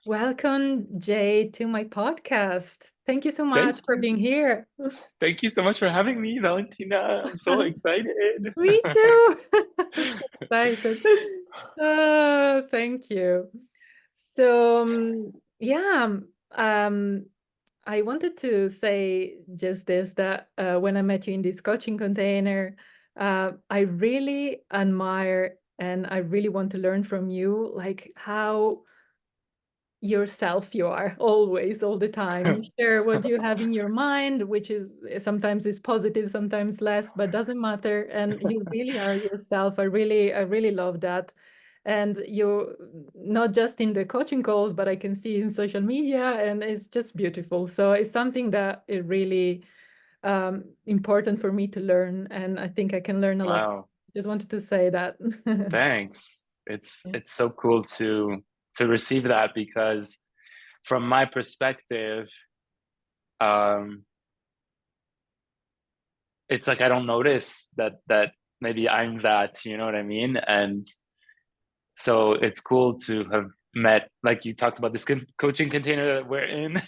Welcome, Jay, to my podcast. Thank you so Thank much for you. being here. Thank you so much for having me, Valentina. I'm so excited. Me too. I'm so excited. Thank you. So, yeah, um, I wanted to say just this that when I met you in this coaching container, I really admire and I really want to learn from you, like how yourself you are always all the time. You share what you have in your mind, which is sometimes is positive, sometimes less, but doesn't matter, and you really are yourself. I really love that. And you not just in the coaching calls, but I can see in social media, and it's just beautiful. So it's something that is really important for me to learn, and I think I can learn a lot. Wow, Just wanted to say that. thanks. It's so cool to receive that because from my perspective, um, it's like I don't notice that maybe I'm that, you know what I mean? And so it's cool to have met, like you talked about this coaching container that we're in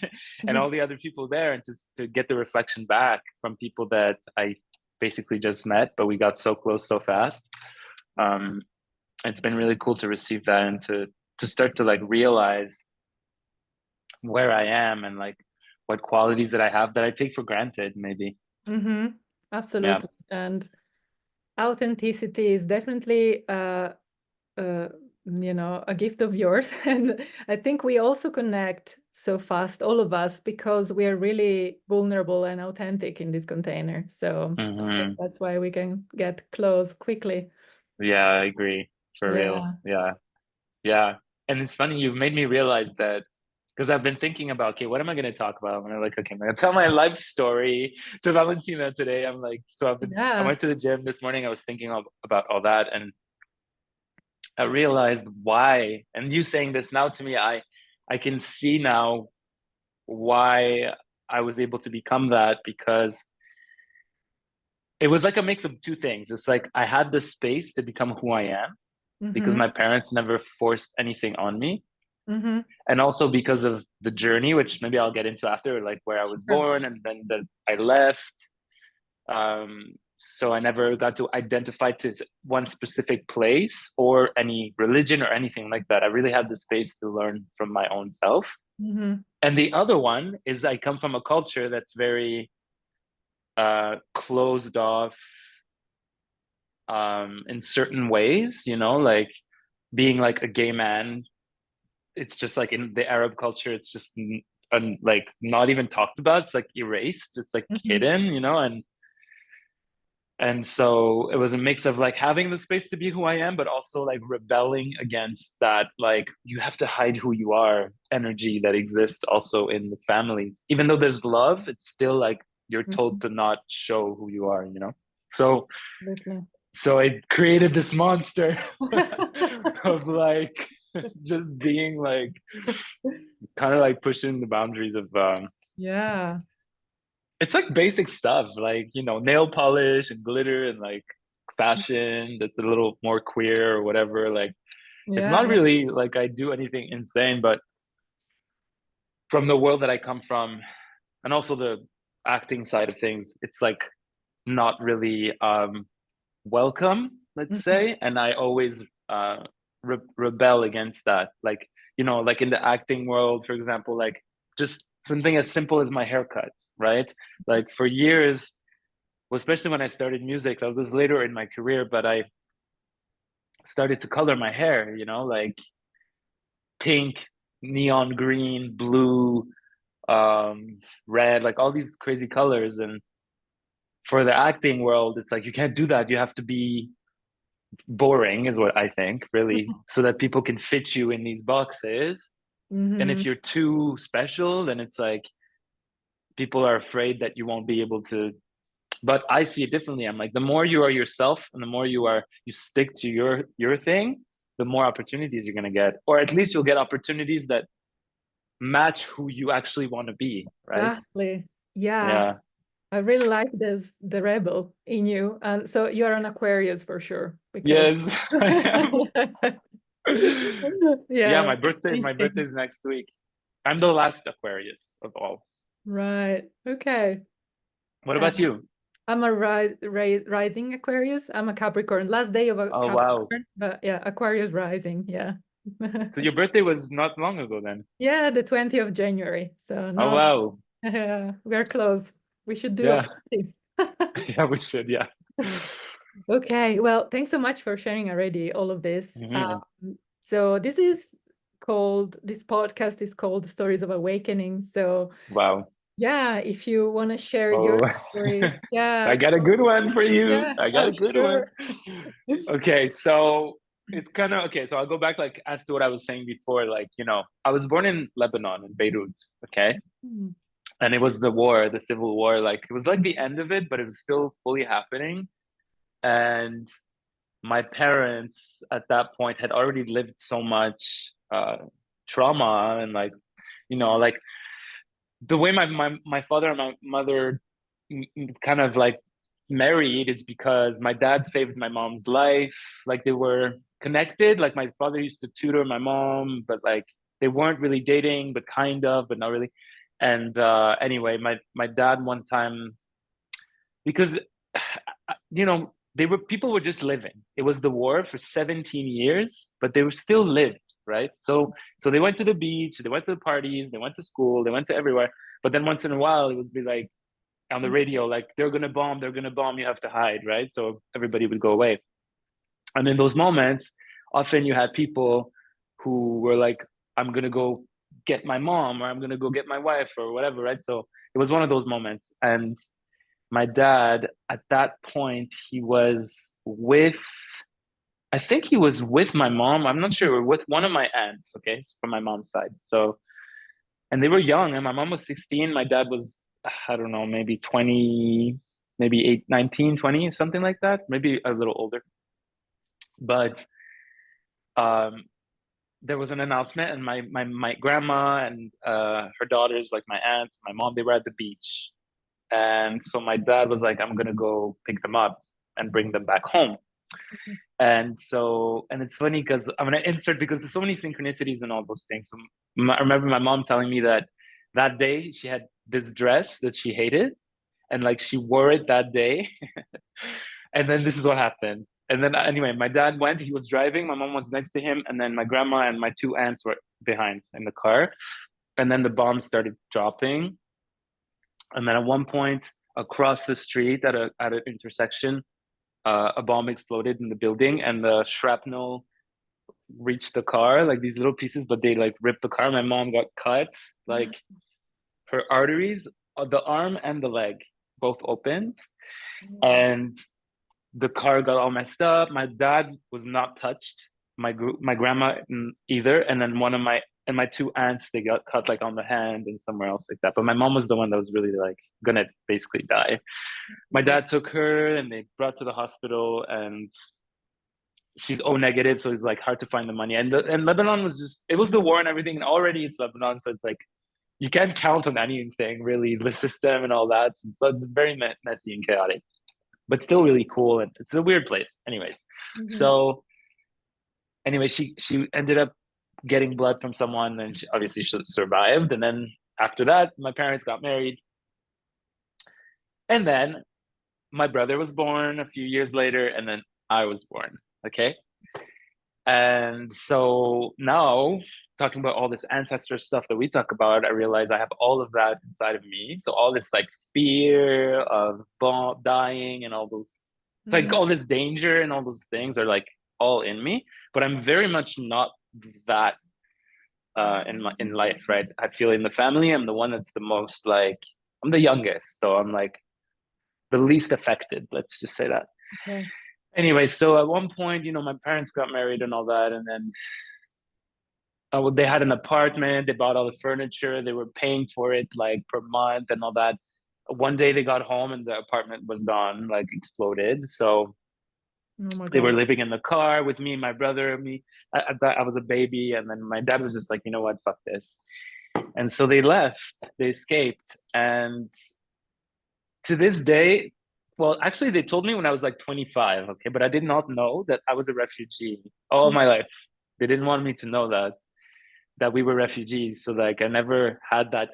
and all the other people there, and to get the reflection back from people that I basically just met, but we got so close so fast. Um, it's been really cool to receive that and to start to like realize where I am and like what qualities that I have that I take for granted, maybe. Hmm. Yeah. Absolutely. And authenticity is definitely uh, a gift of yours. And I think we also connect so fast, all of us, because we are really vulnerable and authentic in this container. So I think Hmm. that's why we can get close quickly. Yeah, I agree. For real. Yeah. Yeah. Yeah. And it's funny, you've made me realize that because I've been thinking about, okay, what am I going to talk about? And I'm like, okay, I'm going to tell my life story to Valentina today. I'm like, I Yeah. went to the gym this morning. I was thinking about all that. And I realized why, and you saying this now to me, I can see now why I was able to become that because it was like a mix of two things. It's like I had the space to become who I am because Mm-hmm. my parents never forced anything on me. Mm-hmm. And also because of the journey, which maybe I'll get into after, like where I was Sure. born and then that I left. So I never got to identify to one specific place or any religion or anything like that. I really had the space to learn from my own self. Mm-hmm. And the other one is I come from a culture that's very closed off in certain ways, you know, like being like a gay man. It's just like in the Arab culture, it's just like not even talked about. It's like erased. It's like Mm-hmm. hidden, you know, and so it was a mix of like having the space to be who I am, but also like rebelling against that, like you have to hide who you are energy that exists also in the families. Even though there's love, it's still like you're Mm-hmm. told to not show who you are, you know? So Absolutely. so it created this monster of like just being like kind of like pushing the boundaries of Yeah. it's like basic stuff like you know nail polish and glitter and like fashion that's a little more queer or whatever like it's Yeah. not really like I do anything insane but from the world that I come from and also the acting side of things it's like not really welcome let's Mm-hmm. say and I always rebel against that like you know like in the acting world for example like just something as simple as my haircut right like for years well, especially when I started music that was later in my career but I started to color my hair you know like pink neon green blue red like all these crazy colors and for the acting world it's like you can't do that you have to be boring is what I think, really, so that people can fit you in these boxes. And Mm-hmm. if you're too special, then it's like people are afraid that you won't be able to. But I see it differently. I'm like, the more you are yourself and the more you stick to your thing, the more opportunities you're gonna get. Or at least you'll get opportunities that match who you actually want to be, right? Exactly. Yeah. Yeah. I really like this, the rebel in you. And so you're an Aquarius for sure, because Yes, I am. Yeah, Yeah, my these things. birthday's next week. I'm the last Aquarius of all. Right. Okay. What Uh, about you? I'm a rising Aquarius. I'm a Capricorn. Last day of a Oh wow. Capricorn, but yeah, Aquarius rising. Yeah. So your birthday was not long ago then. Yeah, the 20th of January. So Oh not, wow. we're close. We should do a Yeah. party. Yeah, we should, yeah. Okay, well, thanks so much for sharing already all of this. Hmm. So this podcast is called Stories of Awakening. So Wow. yeah, if you want to share your Oh, story, yeah, I got a good one for you. yeah, I got oh a good one. sure. Okay, so it's kind of okay. So I'll go back like as to what I was saying before. Like, I was born in Lebanon, in Beirut. Okay. Mm, And it was the war, the civil war. Like, it was like the end of it, but it was still fully happening. And my parents at that point had already lived so much trauma and like the way my father and my mother kind of like married is because my dad saved my mom's life. Like they were connected. Like my father used to tutor my mom, but like they weren't really dating, but kind of, but not really. And anyway, my dad one time, because they were people were just living. It was the war for 17 years, but they were still lived, right? So they went to the beach, they went to the parties, they went to school, they went to everywhere. But then once in a while it would be like on the radio, like they're gonna bomb, you have to hide, right? So everybody would go away. And in those moments, often you had people who were like, I'm gonna go get my mom, or I'm gonna go get my wife, or whatever, right? So it was one of those moments. And my dad, at that point, I think he was with my mom. I'm not sure, with one of my aunts, okay, from my mom's side. So, and they were young, and my mom was 16. My dad was, I don't know, maybe 20, maybe 8, 19, 20, something like that, maybe a little older. But um, there was an announcement, and my grandma and her daughters, like my aunts, my mom, they were at the beach. And so my dad was like, I'm gonna go pick them up and bring them back home. And it's funny because I'm gonna insert, because there's so many synchronicities and all those things. So I remember my mom telling me that day she had this dress that she hated, and like she wore it that day. And then this is what happened. And then anyway, my dad went, he was driving, my mom was next to him, and then my grandma and my two aunts were behind in the car. And then the bombs started dropping. And then at one point across the street at an intersection, a bomb exploded in the building, and the shrapnel reached the car, like these little pieces, but they like ripped the car. My mom got cut, like her arteries, the arm and the leg both opened, and the car got all messed up. My dad was not touched. My grandma either, and then my two aunts, they got cut like on the hand and somewhere else like that. But my mom was the one that was really like gonna basically die. My dad took her and they brought to the hospital, and she's O negative, so it's like hard to find the money. And Lebanon was just, it was the war and everything, and already it's Lebanon, so it's like you can't count on anything really, the system and all that. So it's very messy and chaotic, but still really cool, and it's a weird place. Anyways, Mhm. so anyway, she ended up getting blood from someone, and obviously she survived. And then after that, my parents got married, and then my brother was born a few years later, and then I was born. Okay. And so now, talking about all this ancestor stuff that we talk about, I realize I have all of that inside of me. So all this like fear of dying and all those, like Mhm. all this danger and all those things are like all in me. But I'm very much not that in life, right? I feel in the family, I'm the one that's the most like, I'm the youngest, so I'm like the least affected. Let's just say that. Okay. Anyway, so at one point, my parents got married and all that, and then they had an apartment, they bought all the furniture, they were paying for it like per month and all that. One day they got home and the apartment was gone, like exploded. So Oh my they were God. living in the car with me, my brother, me. I was a baby, and then my dad was just like, you know what, fuck this. And so they left, they escaped. And to this day, well, actually, they told me when I was like 25, okay, but I did not know that I was a refugee all my life. They didn't want me to know that we were refugees. So like I never had that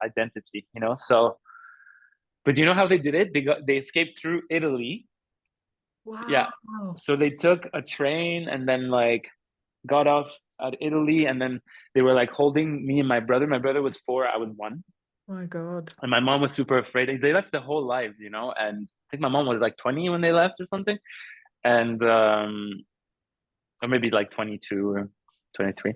identity, you know. So, but you know how they did it? They escaped through Italy. Yeah. Wow. So they took a train and then like got off at Italy, and then they were like holding me and my brother. My brother was 4, I was 1. My God. And my mom was super afraid. They left their whole lives, you know, and I think my mom was like 20 when they left or something. And or maybe like 22 or 23.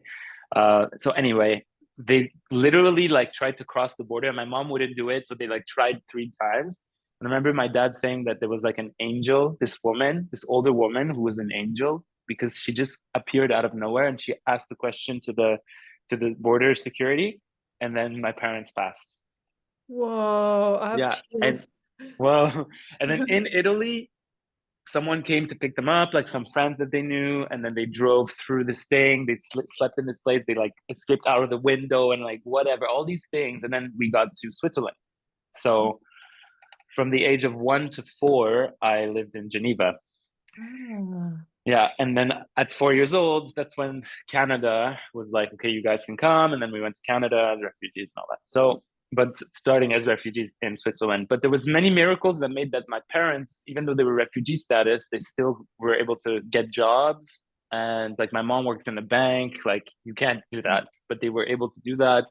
So anyway, they literally like tried to cross the border and my mom wouldn't do it. So they like tried 3 times. And I remember my dad saying that there was like an angel, this woman, this older woman who was an angel because she just appeared out of nowhere and she asked the question to the border security. And then my parents passed. Whoa, I have Yeah. And chills. well, and then in Italy, someone came to pick them up, like some friends that they knew, and then they drove through this thing. They slept in this place. They like escaped out of the window and like whatever, all these things. And then we got to Switzerland. So from the age of 1 to 4, I lived in Geneva. Ah, Yeah, and then at 4 years old, that's when Canada was like, okay, you guys can come, and then we went to Canada as refugees and all that. So, but starting as refugees in Switzerland, but there was many miracles that made that my parents, even though they were refugee status, they still were able to get jobs. And like my mom worked in a bank, like you can't do that, but they were able to do that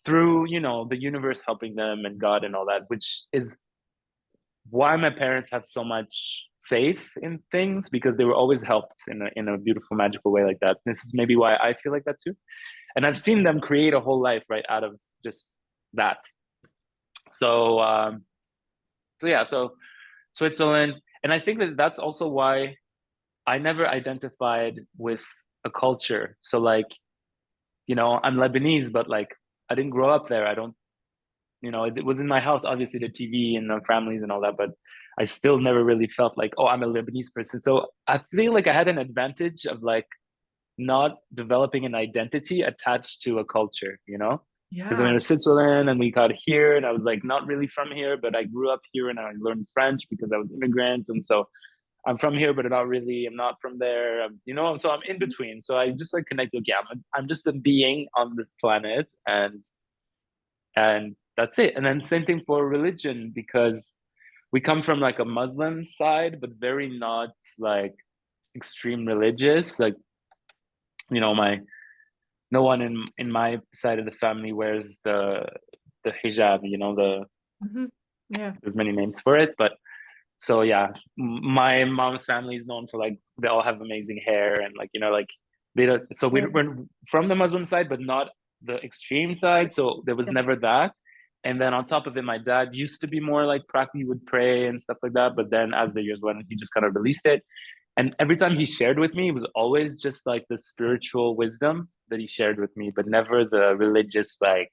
through, you know, the universe helping them and God and all that, which is why my parents have so much faith in things because they were always helped in a beautiful magical way like that. This is maybe why I feel like that too, and I've seen them create a whole life right out of just that. So so yeah, so Switzerland, and I think that that's also why I never identified with a culture. So like, you know, I'm Lebanese, but like I didn't grow up there. I don't, you know, it was in my house, obviously the TV and the families and all that, but I still never really felt like, oh, I'm a Lebanese person. So I feel like I had an advantage of like not developing an identity attached to a culture, you know? Because I yeah. mean, Switzerland and we got here and I was like not really from here, but I grew up here and I learned French because I was immigrant. And so I'm from here, but not really. I'm not from there, you know? So I'm in between. So I just like connect, okay, I'm just a being on this planet and that's it. And then same thing for religion because we come from like a Muslim side, but very not like extreme religious. Like, you know, my no one in my side of the family wears the hijab, you know, Hmm. Yeah. there's many names for it, but so yeah, my mom's family is known for like they all have amazing hair and like, you know, like they don't, so Yeah. we're from the Muslim side, but not the extreme side. So there was Yeah. never that. And then on top of it, my dad used to be more like practically would pray and stuff like that. But then as the years went, he just kind of released it. And every time he shared with me, it was always just like the spiritual wisdom that he shared with me, but never the religious like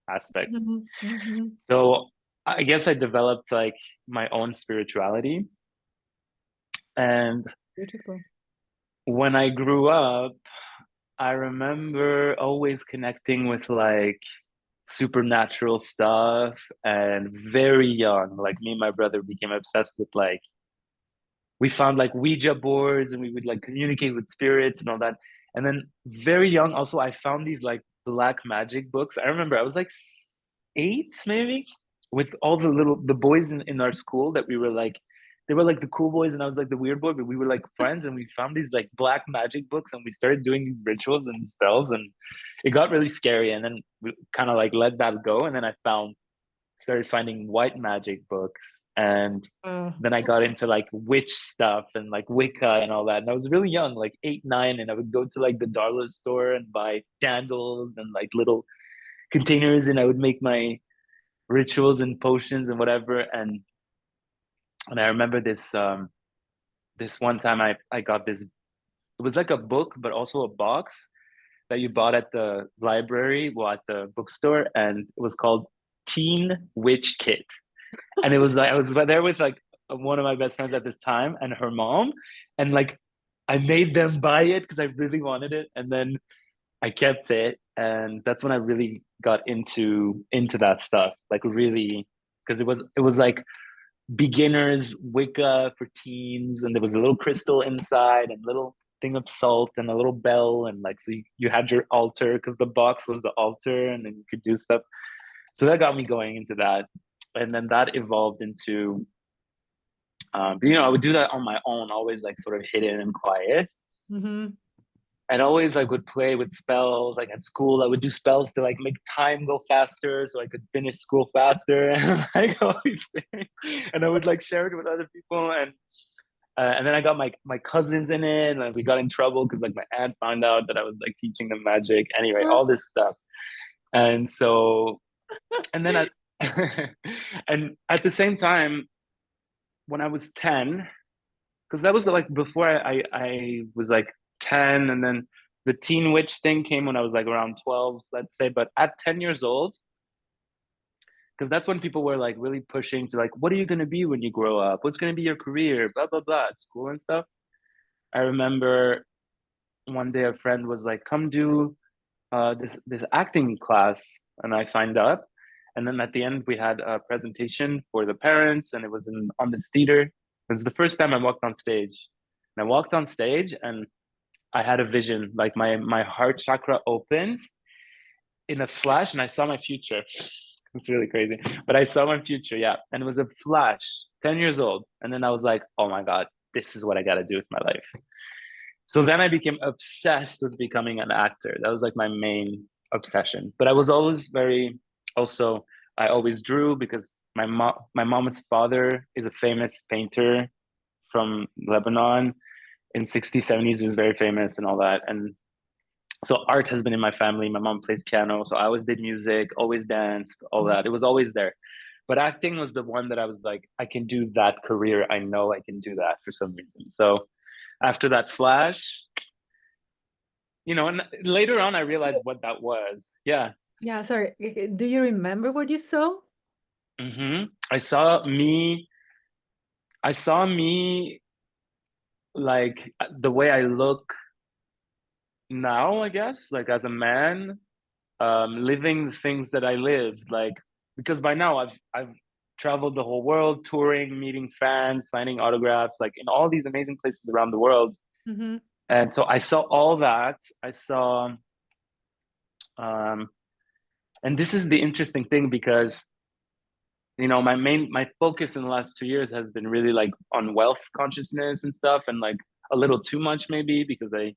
aspect. Hmm. Hmm. So I guess I developed like my own spirituality. And Beautiful. when I grew up, I remember always connecting with like supernatural stuff and very young. Like me and my brother became obsessed with like we found like Ouija boards and we would like communicate with spirits and all that. And then very young, also I found these like black magic books. I remember I was like 8 maybe with all the boys in our school that we were like they were like the cool boys and I was like the weird boy, but we were like friends and we found these like black magic books and we started doing these rituals and spells and it got really scary and then we kind of like let that go and then I found started finding white magic books and Uh, then I got into like witch stuff and like Wicca and all that. And I was really young, like 8, 9, and I would go to like the dollar store and buy candles and like little containers and I would make my rituals and potions and whatever. And I remember this one time I got this it was like a book, but also a box that you bought at the library, well at the bookstore, and it was called Teen Witch Kit. And it was like I was there with like one of my best friends at this time and her mom, and like I made them buy it because I really wanted it, and then I kept it, and that's when I really got into that stuff, like really, because it was like beginners Wicca for teens, and there was a little crystal inside and little thing of salt and a little bell, and like so you had your altar because the box was the altar, and then you could do stuff. So that got me going into that, and then that evolved into I would do that on my own, always like sort of hidden and quiet. Mm-hmm. And always like would play with spells. Like at school, I would do spells to like make time go faster so I could finish school faster and like all these things. And I would like share it with other people. And then I got my cousins in it, and like, we got in trouble because like my aunt found out that I was like teaching them magic. Anyway, all this stuff. And so, and then and at the same time, when I was 10, because that was like before I was like 10, and then the teen witch thing came when I was like around 12, let's say. But at 10 years old, because that's when people were like really pushing to like, what are you going to be when you grow up? What's going to be your career? Blah, blah, blah, at school and stuff. I remember one day a friend was like, come do this acting class. And I signed up. And then at the end, we had a presentation for the parents, and it was on this theater. It was the first time I walked on stage. And I walked on stage, and I had a vision, like my heart chakra opened in a flash, and I saw my future. It's really crazy, but I saw my future, yeah, and it was a flash. 10 years old, and then I was like, oh my god, this is what I got to do with my life. So then I became obsessed with becoming an actor. That was like my main obsession. But I was always very also. I always drew because my mom's father is a famous painter from Lebanon in 60s, 70s. He was very famous and all that. And so art has been in my family. My mom plays piano, so I always did music, always danced, all that. It was always there. But acting was the one that I was like, I can do that career. I know I can do that for some reason. So after that flash, and later on I realized what that was. Yeah. Yeah, sorry. Do you remember what you saw? I saw me. I saw me like the way I look now, I guess, like as a man, living the things that I lived, like because by now I've traveled the whole world, touring, meeting fans, signing autographs, like in all these amazing places around the world. Mm-hmm. And so I saw all that. I saw, um, and this is the interesting thing because my focus in the last 2 years has been really like on wealth consciousness and stuff, and like a little too much maybe because I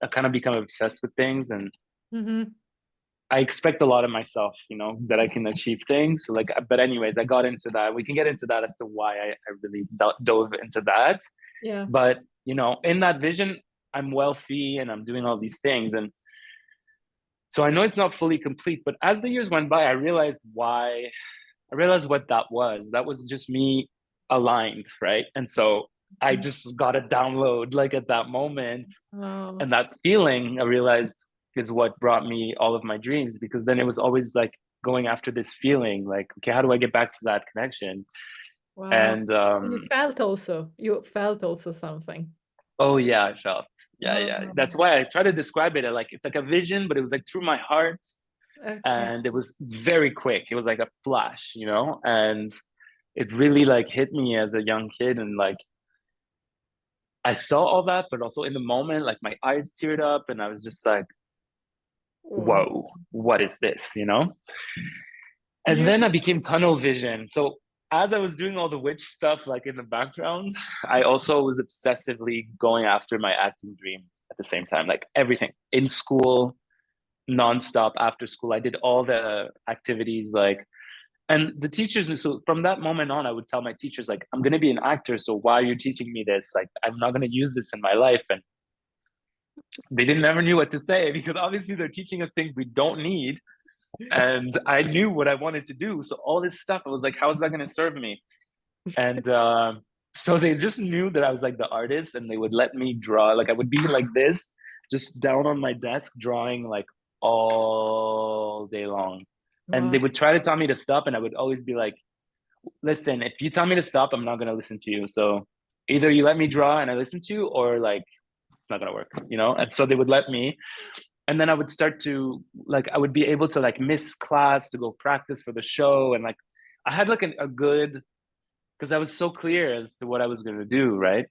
kind of become obsessed with things, and Mm-hmm. I expect a lot of myself, that I can achieve things. So like, but anyways, I got into that. We can get into that as to why I really dove into that. Yeah. But, in that vision, I'm wealthy and I'm doing all these things. And so I know it's not fully complete, but as the years went by, I realized what that was. That was just me aligned, right? And so I just got a download like at that moment. Oh, And that feeling I realized is what brought me all of my dreams, because then it was always like going after this feeling like, okay, how do I get back to that connection? wow. And You felt also something. oh yeah, I felt, yeah, that's Oh, why I try to describe it like it's like a vision, but it was like through my heart, okay. and it was very quick. It was like a flash, and it really like hit me as a young kid, and like I saw all that, but also in the moment like my eyes teared up, and I was just like, Oh. whoa, what is this, And You then I became tunnel vision. So as I was doing all the witch stuff like in the background, I also was obsessively going after my acting dream at the same time, like everything in school, nonstop after school. I did all the activities, like, and the teachers. So from that moment on, I would tell my teachers, like, I'm going to be an actor. So why are you teaching me this? Like, I'm not going to use this in my life. And they didn't ever knew what to say because obviously they're teaching us things we don't need, and I knew what I wanted to do. So all this stuff, I was like, how is that going to serve me? And so they just knew that I was like the artist, and they would let me draw. Like I would be like this, just down on my desk, drawing like all day long. And wow. they would try to tell me to stop, and I would always be like, listen, if you tell me to stop, I'm not going to listen to you. So either you let me draw and I listen to you, or like it's not going to work. And so they would let me, and then I would start to like I would be able to like miss class to go practice for the show, and like I had like a good, because I was so clear as to what I was going to do, right?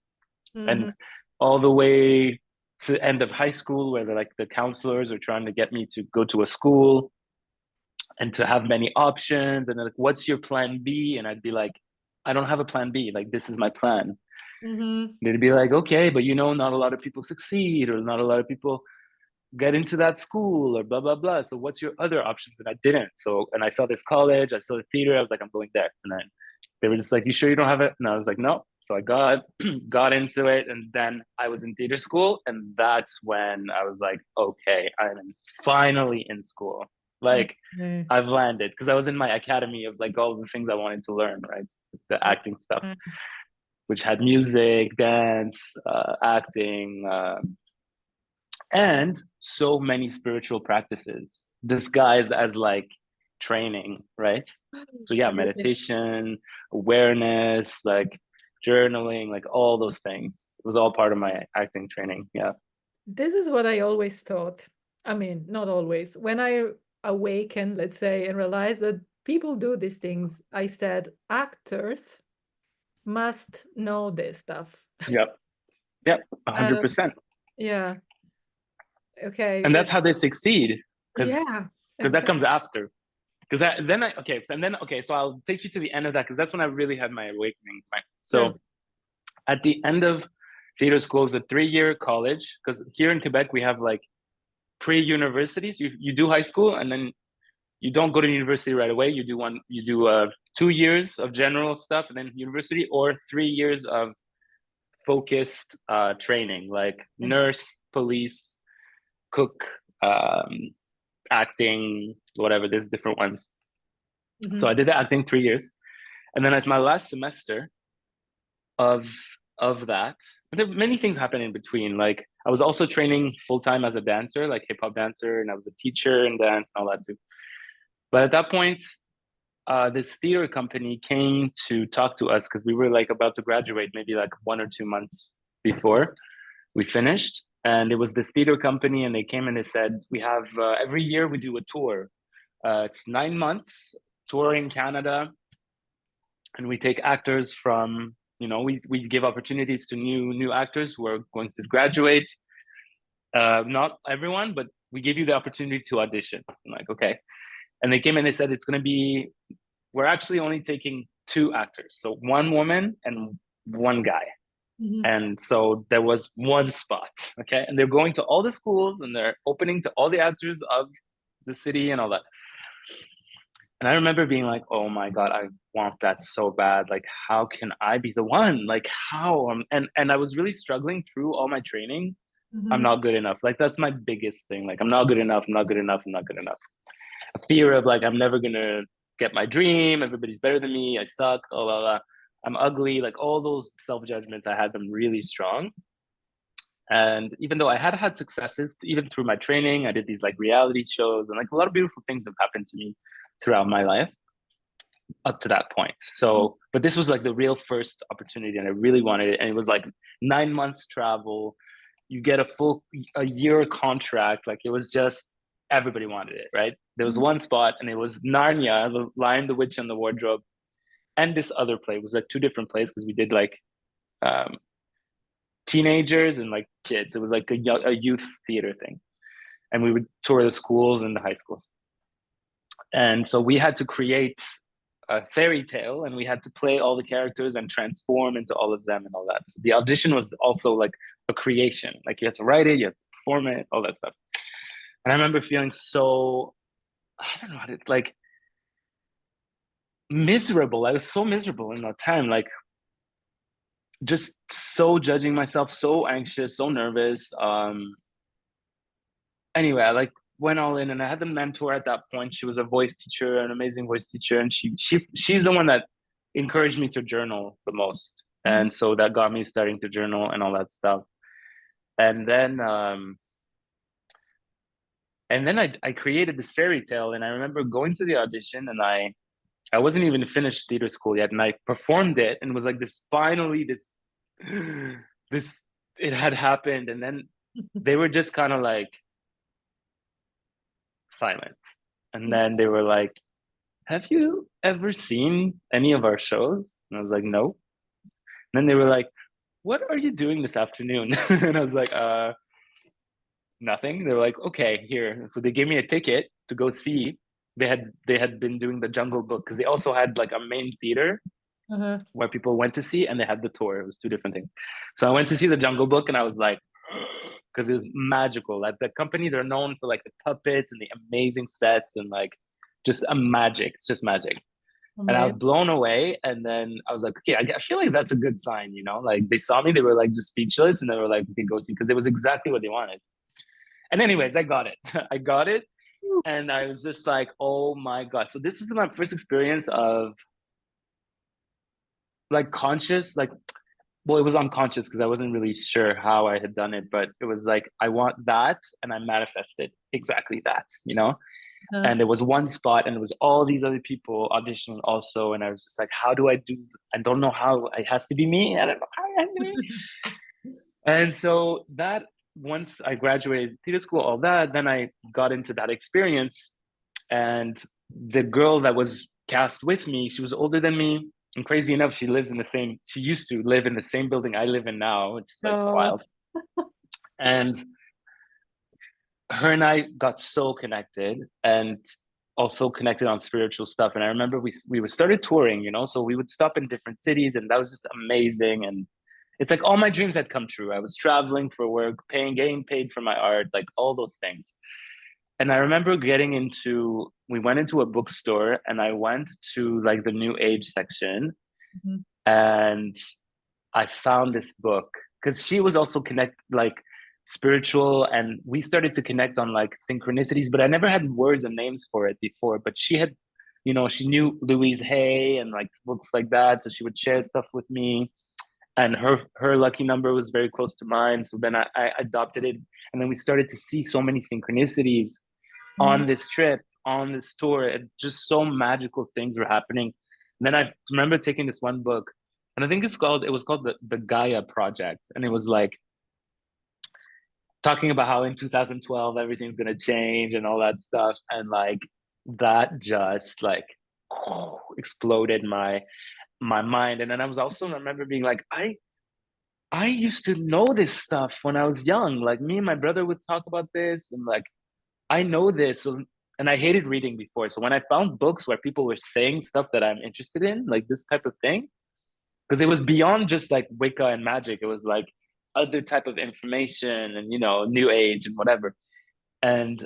Mm-hmm. And all the way to end of high school, where like the counselors are trying to get me to go to a school and to have many options. And they're like, what's your plan B? And I'd be like, I don't have a plan B. Like, this is my plan. Mm-hmm. They'd be like, okay, but you know, not a lot of people succeed, or not a lot of people get into that school, or blah, blah, blah. So what's your other options? And I didn't. So, and I saw this college, I saw the theater, I was like, I'm going there. And then they were just like, you sure you don't have it? And I was like, no. So I got into it. And then I was in theater school. And that's when I was like, okay, I'm finally in school. Like, Okay. I've landed, because I was in my academy of like all the things I wanted to learn, right? The acting stuff, which had music, dance, acting, and so many spiritual practices disguised as like training, right? So yeah, Yeah. meditation, awareness, like journaling, like all those things. It was all part of my acting training. Yeah. This is what I always thought. I mean, not always. When I awakened, let's say, and realized that people do these things, I said, actors must know this stuff. Yep. Yep. Um, 100%. yeah. Okay. And that's how they succeed, because Yeah, that exactly. comes after. Because then I okay, so, and then okay, so I'll take you to the end of that, because that's when I really had my awakening. Right? Sure. So at the end of theater school, it was a 3-year college, because here in Quebec we have like pre-universities. You do high school, and then you don't go to university right away. You do 2 years of general stuff, and then university, or 3 years of focused training, like nurse, police, cook, acting, whatever. There's different ones. So I Mhm. did the acting 3 years, and then at my last semester of that, there many things happened in between. Like, I was also training full time as a dancer, like hip hop dancer, and I was a teacher in dance and all that too. But at that point, this theater company came to talk to us, because we were like about to graduate, maybe like 1 or 2 months before we finished. And it was this theater company, and they came and they said, we have every year we do a tour. It's 9 months touring Canada, and we take actors from, we give opportunities to new actors who are going to graduate. Not everyone, but we give you the opportunity to audition. I'm like, okay. And they came and they said, it's going to be, we're actually only taking 2 actors, so one woman and one guy. Mhm. And so there was one spot, okay, and they're going to all the schools, and they're opening to all the actors of the city and all that. And I remember being like, oh my God, I want that so bad. Like, how can I be the one? Like, how? And I was really struggling through all my training. I'm Mhm. not good enough. Like, that's my biggest thing. Like, I'm not good enough. I'm not good enough. I'm not good enough. A fear of like, I'm never going to get my dream. Everybody's better than me. I suck. Oh, blah, blah. I'm ugly. Like, all those self judgments, I had them really strong. And even though I had successes, even through my training, I did these like reality shows, and like a lot of beautiful things have happened to me throughout my life up to that point. So, but this was like the real first opportunity, and I really wanted it. And it was like 9 months travel. You get a year contract. Like, it was just, everybody wanted it, right? There was Mhm. one spot, and it was Narnia, the Lion, the Witch, and the Wardrobe, and this other play. It was like 2 different plays, because we did like um, teenagers and like kids. It was like a youth theater thing, and we would tour the schools and the high schools. And so we had to create a fairy tale, and we had to play all the characters and transform into all of them and all that. So the audition was also like a creation. Like, you had to write it, you had to perform it, all that stuff. And I remember feeling so, I don't know how to, like, miserable. I was so miserable in that time, like, just so judging myself, so anxious, so nervous. Anyway, I like went all in, and I had the mentor at that point. She was a voice teacher, an amazing voice teacher, and she's the one that encouraged me to journal the most. Mhm. And so that got me starting to journal and all that stuff. And then I created this fairy tale, and I remember going to the audition, and I wasn't even finished theater school yet, and I performed it, and it was like this, finally this this it had happened. And then they were just kind of like silent. And then they were like, have you ever seen any of our shows? And I was like, no. And then they were like, what are you doing this afternoon? And I was like, nothing. They were like, okay, here. So they gave me a ticket to go see. They had been doing the Jungle Book because they also had like a main theater Uh-huh. where people went to see, and they had the tour. It was two different things. So I went to see the Jungle Book, and I was like, because it was magical. Like the company, they're known for like the puppets and the amazing sets and like just a magic. It's just magic. And I was Amazing. blown away. And then I was like, okay, I feel like that's a good sign, you know? Like they saw me, they were like just speechless, and they were like, okay, go see, because it was exactly what they wanted. And anyways, I got it. I got it. And I was just like, oh my God. So this was my first experience of like conscious, like, well, it was unconscious because I wasn't really sure how I had done it, but it was like, I want that. And I manifested exactly that, you know? Uh-huh. And there was one spot, and it was all these other people auditioning also. And I was just like, how do I do? I don't know how. It has to be me. I don't know how it has to be. And so that once I graduated theater school, all that, then I got into that experience. And the girl that was cast with me, she was older than me. And crazy enough, she used to live in the same building I live in now, which is like Oh, wild. And her and I got so connected, and also connected on spiritual stuff. And I remember we started touring, you know, so we would stop in different cities, and that was just amazing. And it's like all my dreams had come true. I was traveling for work, getting paid for my art, like all those things. And I remember we went into a bookstore, and I went to like the new age section, mhm. and I found this book because she was also like spiritual, and we started to connect on like synchronicities, but I never had words and names for it before. But she had, you know, she knew Louise Hay and like books like that, so she would share stuff with me. And her lucky number was very close to mine, so then I adopted it, and then we started to see so many synchronicities Mhm. on this trip, on this tour. Just so magical things were happening. And then I remember taking this one book, and I think it was called the Gaia Project. And it was like talking about how in 2012 everything's gonna change and all that stuff. And like that just like exploded my mind. And then I was also remember being like, I used to know this stuff when I was young. Like me and my brother would talk about this, and like I know this. So, and I hated reading before. So when I found books where people were saying stuff that I'm interested in, like this type of thing, because it was beyond just like Wicca and magic, it was like other type of information and, you know, new age and whatever. And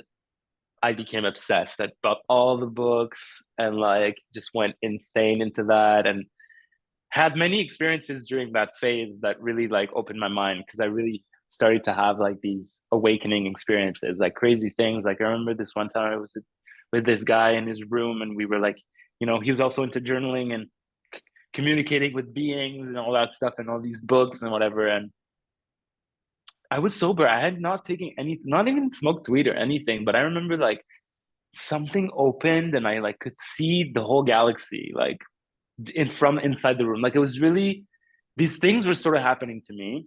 I became obsessed. I bought all the books and like just went insane into that, and had many experiences during that phase that really like opened my mind, because I really started to have like these awakening experiences, like crazy things. Like I remember this one time I was with this guy in his room, and we were like, you know, he was also into journaling and communicating with beings and all that stuff, and all these books and whatever. And I was sober. I had not taken any, not even smoked weed or anything. But I remember like something opened, and I like could see the whole galaxy, like from inside the room. Like it was really, these things were sort of happening to me,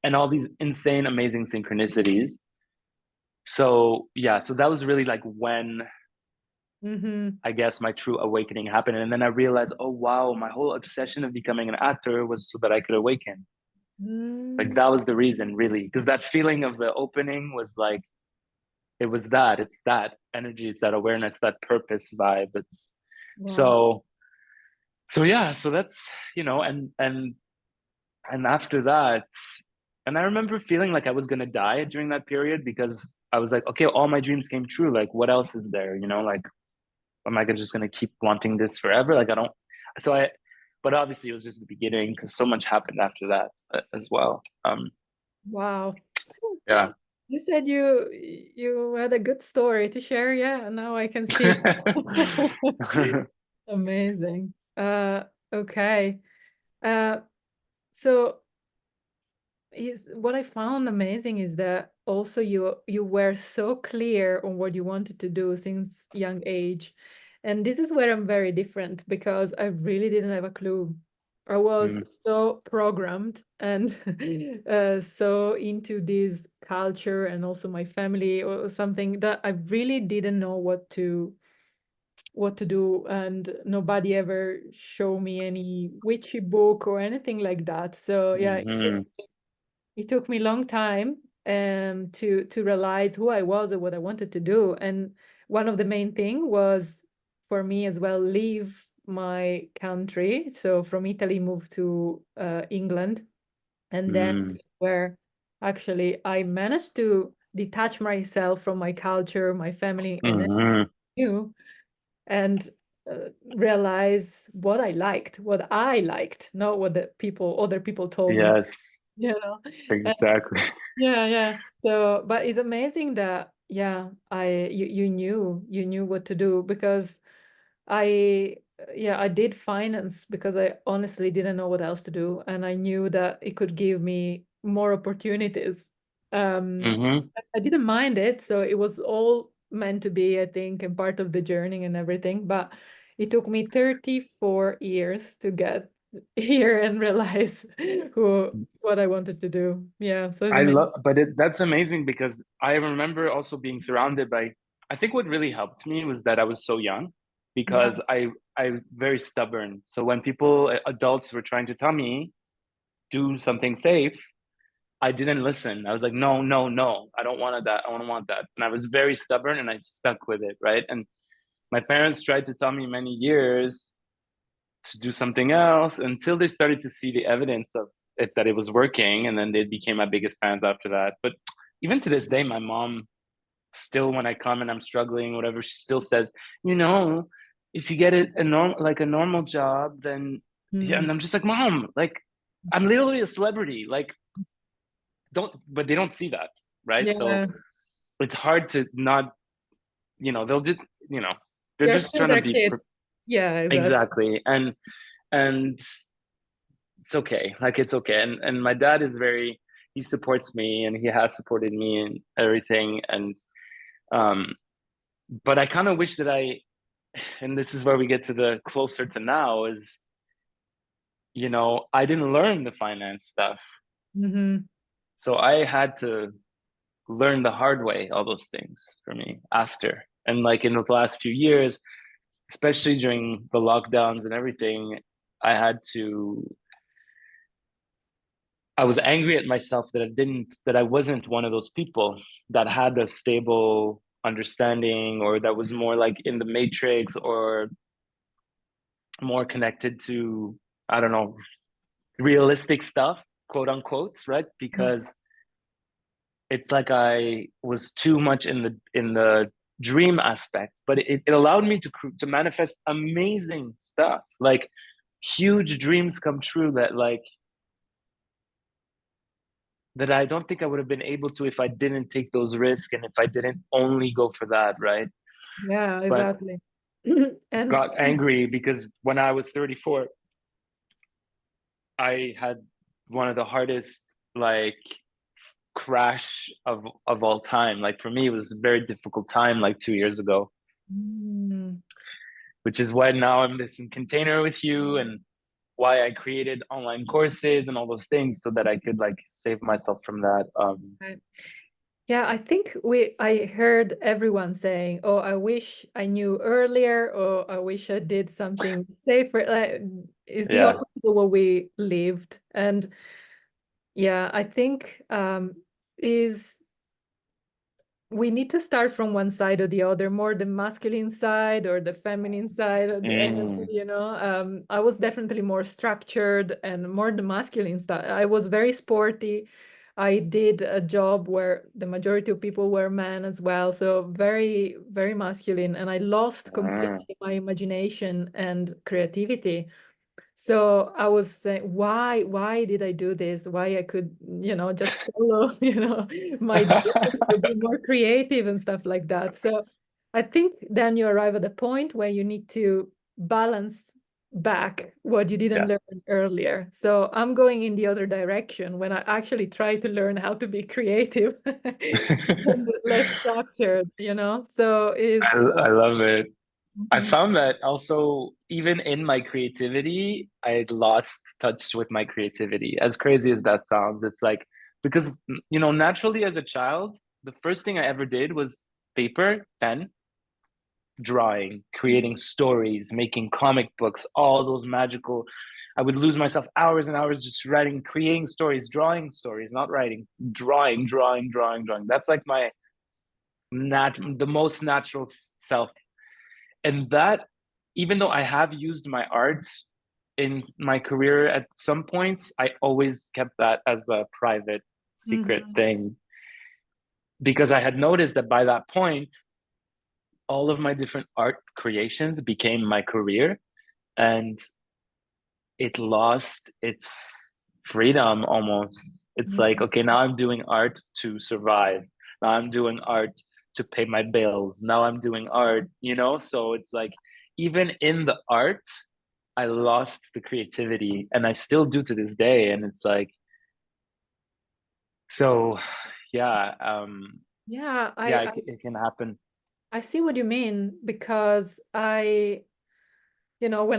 and all these insane, amazing synchronicities. So yeah, so that was really like when Mhm. I guess my true awakening happened. And then I realized, oh wow, my whole obsession of becoming an actor was so that I could awaken. Like Mm. that was the reason, really, because that feeling of the opening was like, it was that, it's that energy, it's that awareness, that purpose vibe. It's Wow. so so yeah, so that's, you know. And after that, and I remember feeling like I was gonna die during that period, because I was like, okay, all my dreams came true. Like, what else is there? You know, like, am I just gonna keep wanting this forever? Like, I don't. So I, but obviously it was just the beginning, because so much happened after that as well. Wow. Yeah. You said you had a good story to share. Yeah, now I can see. Amazing. Okay. Uh, so is what I found amazing is that also you were so clear on what you wanted to do since young age. And this is where I'm very different, because I really didn't have a clue. I was Mm, so programmed and so into this culture and also my family or something, that I really didn't know what to do, and nobody ever showed me any witchy book or anything like that. So yeah, Hmm. it took me a long time to realize who I was and what I wanted to do. And one of the main thing was for me as well, leave my country. So from Italy, moved to England, and then Mm. where actually I managed to detach myself from my culture, my family, and Hmm. you, and realize what I liked, not what the other people told me to, Yes, you know. And exactly. yeah, yeah. So, but it's amazing that yeah, you knew what to do, because I yeah, I did finance because I honestly didn't know what else to do, and I knew that it could give me more opportunities. Um, Hmm. I didn't mind it, so it was all meant to be, I think, and part of the journey and everything. But it took me 34 years to get here and realize what I wanted to do. Yeah, so it's I amazing. love, but that's amazing because I remember also being surrounded by. I think what really helped me was that I was so young, Yeah. because I'm very stubborn. So when people, adults, were trying to tell me do something safe, I didn't listen. I was like, no, no, no, I don't want that. I don't want that. And I was very stubborn, and I stuck with it, right? And my parents tried to tell me many years to do something else until they started to see the evidence of it, that it was working, and then they became my biggest fans after that. But even to this day, my mom still, when I come and I'm struggling, whatever, she still says, you know, if you get a normal job, then yeah. Mm. And I'm just like, mom, like I'm literally a celebrity. Like, don't, but they don't see that, right? So Yeah, it's hard to not, they'll just, you know, they're you're just still trying to their be kid. Yeah, exactly. exactly. And it's okay. Like, it's okay. And my dad is very, he supports me, and he has supported me and everything. And um, but I kind of wish that and this is where we get to the closer to now, is, I didn't learn the finance stuff. Hmm. So I had to learn the hard way, all those things for me after. And like in the last few years, especially during the lockdowns and everything, I had to I was angry at myself that I wasn't one of those people that had a stable understanding, or that was more like in the matrix, or more connected to, I don't know, realistic stuff, quote unquote, right? Because it's like I was too much in the dream aspect, but it allowed me to manifest amazing stuff, like huge dreams come true, that I don't think I would have been able to if I didn't take those risks, and if I didn't only go for that, right? Yeah, But exactly. And got angry because when I was 34, I had one of the hardest, like, crash of all time. Like, for me, it was a very difficult time, like 2 years ago, mm, which is why now I'm this in container with you, and why I created online courses and all those things, so that I could like save myself from that. right. Yeah, I think I heard everyone saying, "Oh, I wish I knew earlier," or "I wish I did something safer." Like, it's the Yeah. opposite of what we lived. And yeah, I think is we need to start from one side or the other, more the masculine side or the feminine side of the energy, Mm. I was definitely more structured and more the masculine side. I was very sporty. I did a job where the majority of people were men as well, so very, very masculine, and I lost Ah. completely my imagination and creativity. So I was saying, why did I do this? Why I could, just follow, my dreams or be more creative and stuff like that. So I think then you arrive at a point where you need to balance back what you didn't Yeah. learn earlier. So I'm going in the other direction when I actually try to learn how to be creative and less structured, So is I love it. I Mhm. found that also, even in my creativity, I had lost touch with my creativity. As crazy as that sounds, it's like, because, naturally as a child, the first thing I ever did was paper, pen. drawing, creating stories, making comic books, all those magical. I would lose myself hours and hours just writing, creating stories, drawing stories, not writing, drawing. That's like my the most natural self. And that, even though I have used my art in my career at some points, I always kept that as a private, secret Mhm. thing because I had noticed that by that point, all of my different art creations became my career and it lost its freedom almost. It's like, Mhm. okay, now I'm doing art to survive. Now I'm doing art to pay my bills. Now I'm doing art, you know? So it's like, even in the art, I lost the creativity and I still do to this day. And it's like, so yeah, Yeah, yeah, it can happen. I see what you mean because when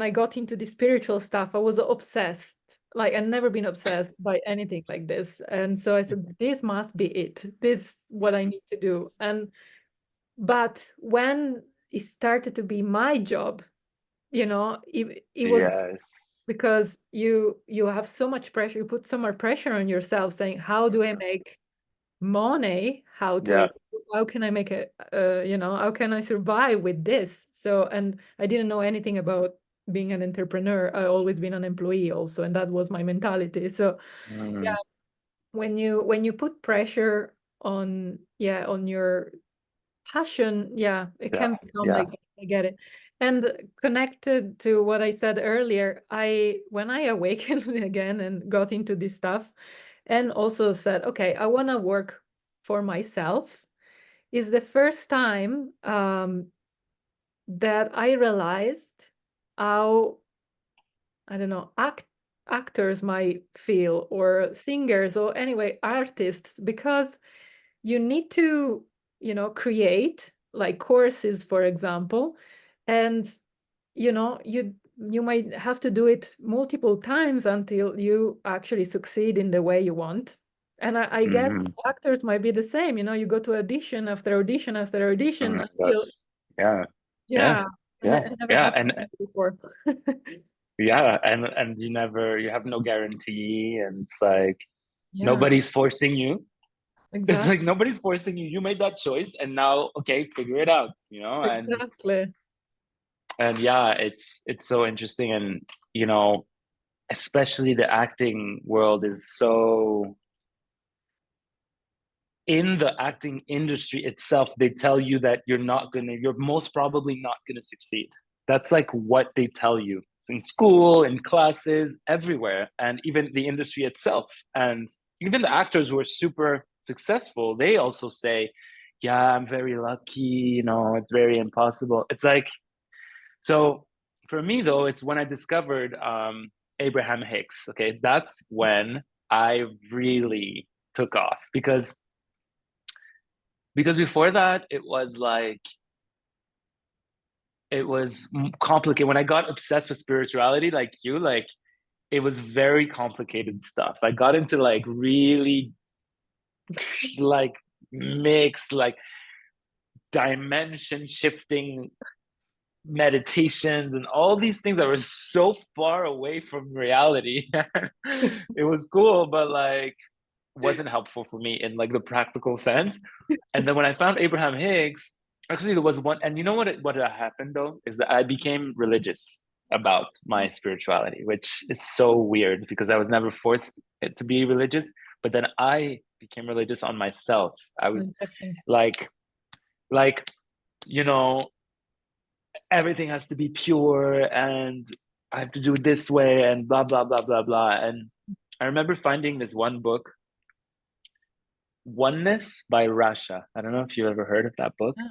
I got into the spiritual stuff, I was obsessed. Like I'd never been obsessed by anything like this. And so I said, this must be it. This what I need to do. But when it started to be my job, it was Yes. because you have so much pressure, you put so much pressure on yourself saying, how do I make money, Yeah. how can I make how can I survive with this? So, and I didn't know anything about being an entrepreneur. I always been an employee also, and that was my mentality. So yeah, Mm, when you put pressure on your passion, yeah, it yeah. can become Yeah. like that. I get it. And connected to what I said earlier, when I awakened again and got into this stuff, and also said, okay, I want to work for myself, is the first time that I realized how, I don't know, actors might feel, or singers, or anyway, artists, because you need to, create like courses, for example, and you might have to do it multiple times until you actually succeed in the way you want. And I guess Hmm. actors might be the same. You go to audition after audition after Oh audition my gosh. until, Yeah. Yeah. yeah, and Yeah. it never Yeah. happened before. Yeah. And you have no guarantee. And it's like Yeah, nobody's forcing you. It's exactly, like nobody's forcing you. You made that choice and now, okay, figure it out, exactly. And yeah, it's so interesting. And, you know, especially the acting world is so in the acting industry itself, they tell you that you're most probably not gonna succeed. That's like what they tell you in school, in classes, everywhere, and even the industry itself. And even the actors who are super successful, they also say, yeah, I'm very lucky, it's very impossible. It's like, so for me though, it's when I discovered Abraham Hicks. Okay, that's when I really took off because before that it was complicated. When I got obsessed with spirituality, like it was very complicated stuff. I got into like really like mixed, like dimension shifting meditations and all these things that were so far away from reality. It was cool, but like wasn't helpful for me in like the practical sense. And then when I found Abraham Hicks, actually there was one, and you know what happened though is that I became religious about my spirituality, which is so weird because I was never forced to be religious, but then I became religious on myself. I was Interesting. like like you know everything has to be pure and I have to do it this way and blah blah blah blah blah. And I remember finding this one book, Oneness by Rasha. I don't know if you ever heard of that book. Yeah.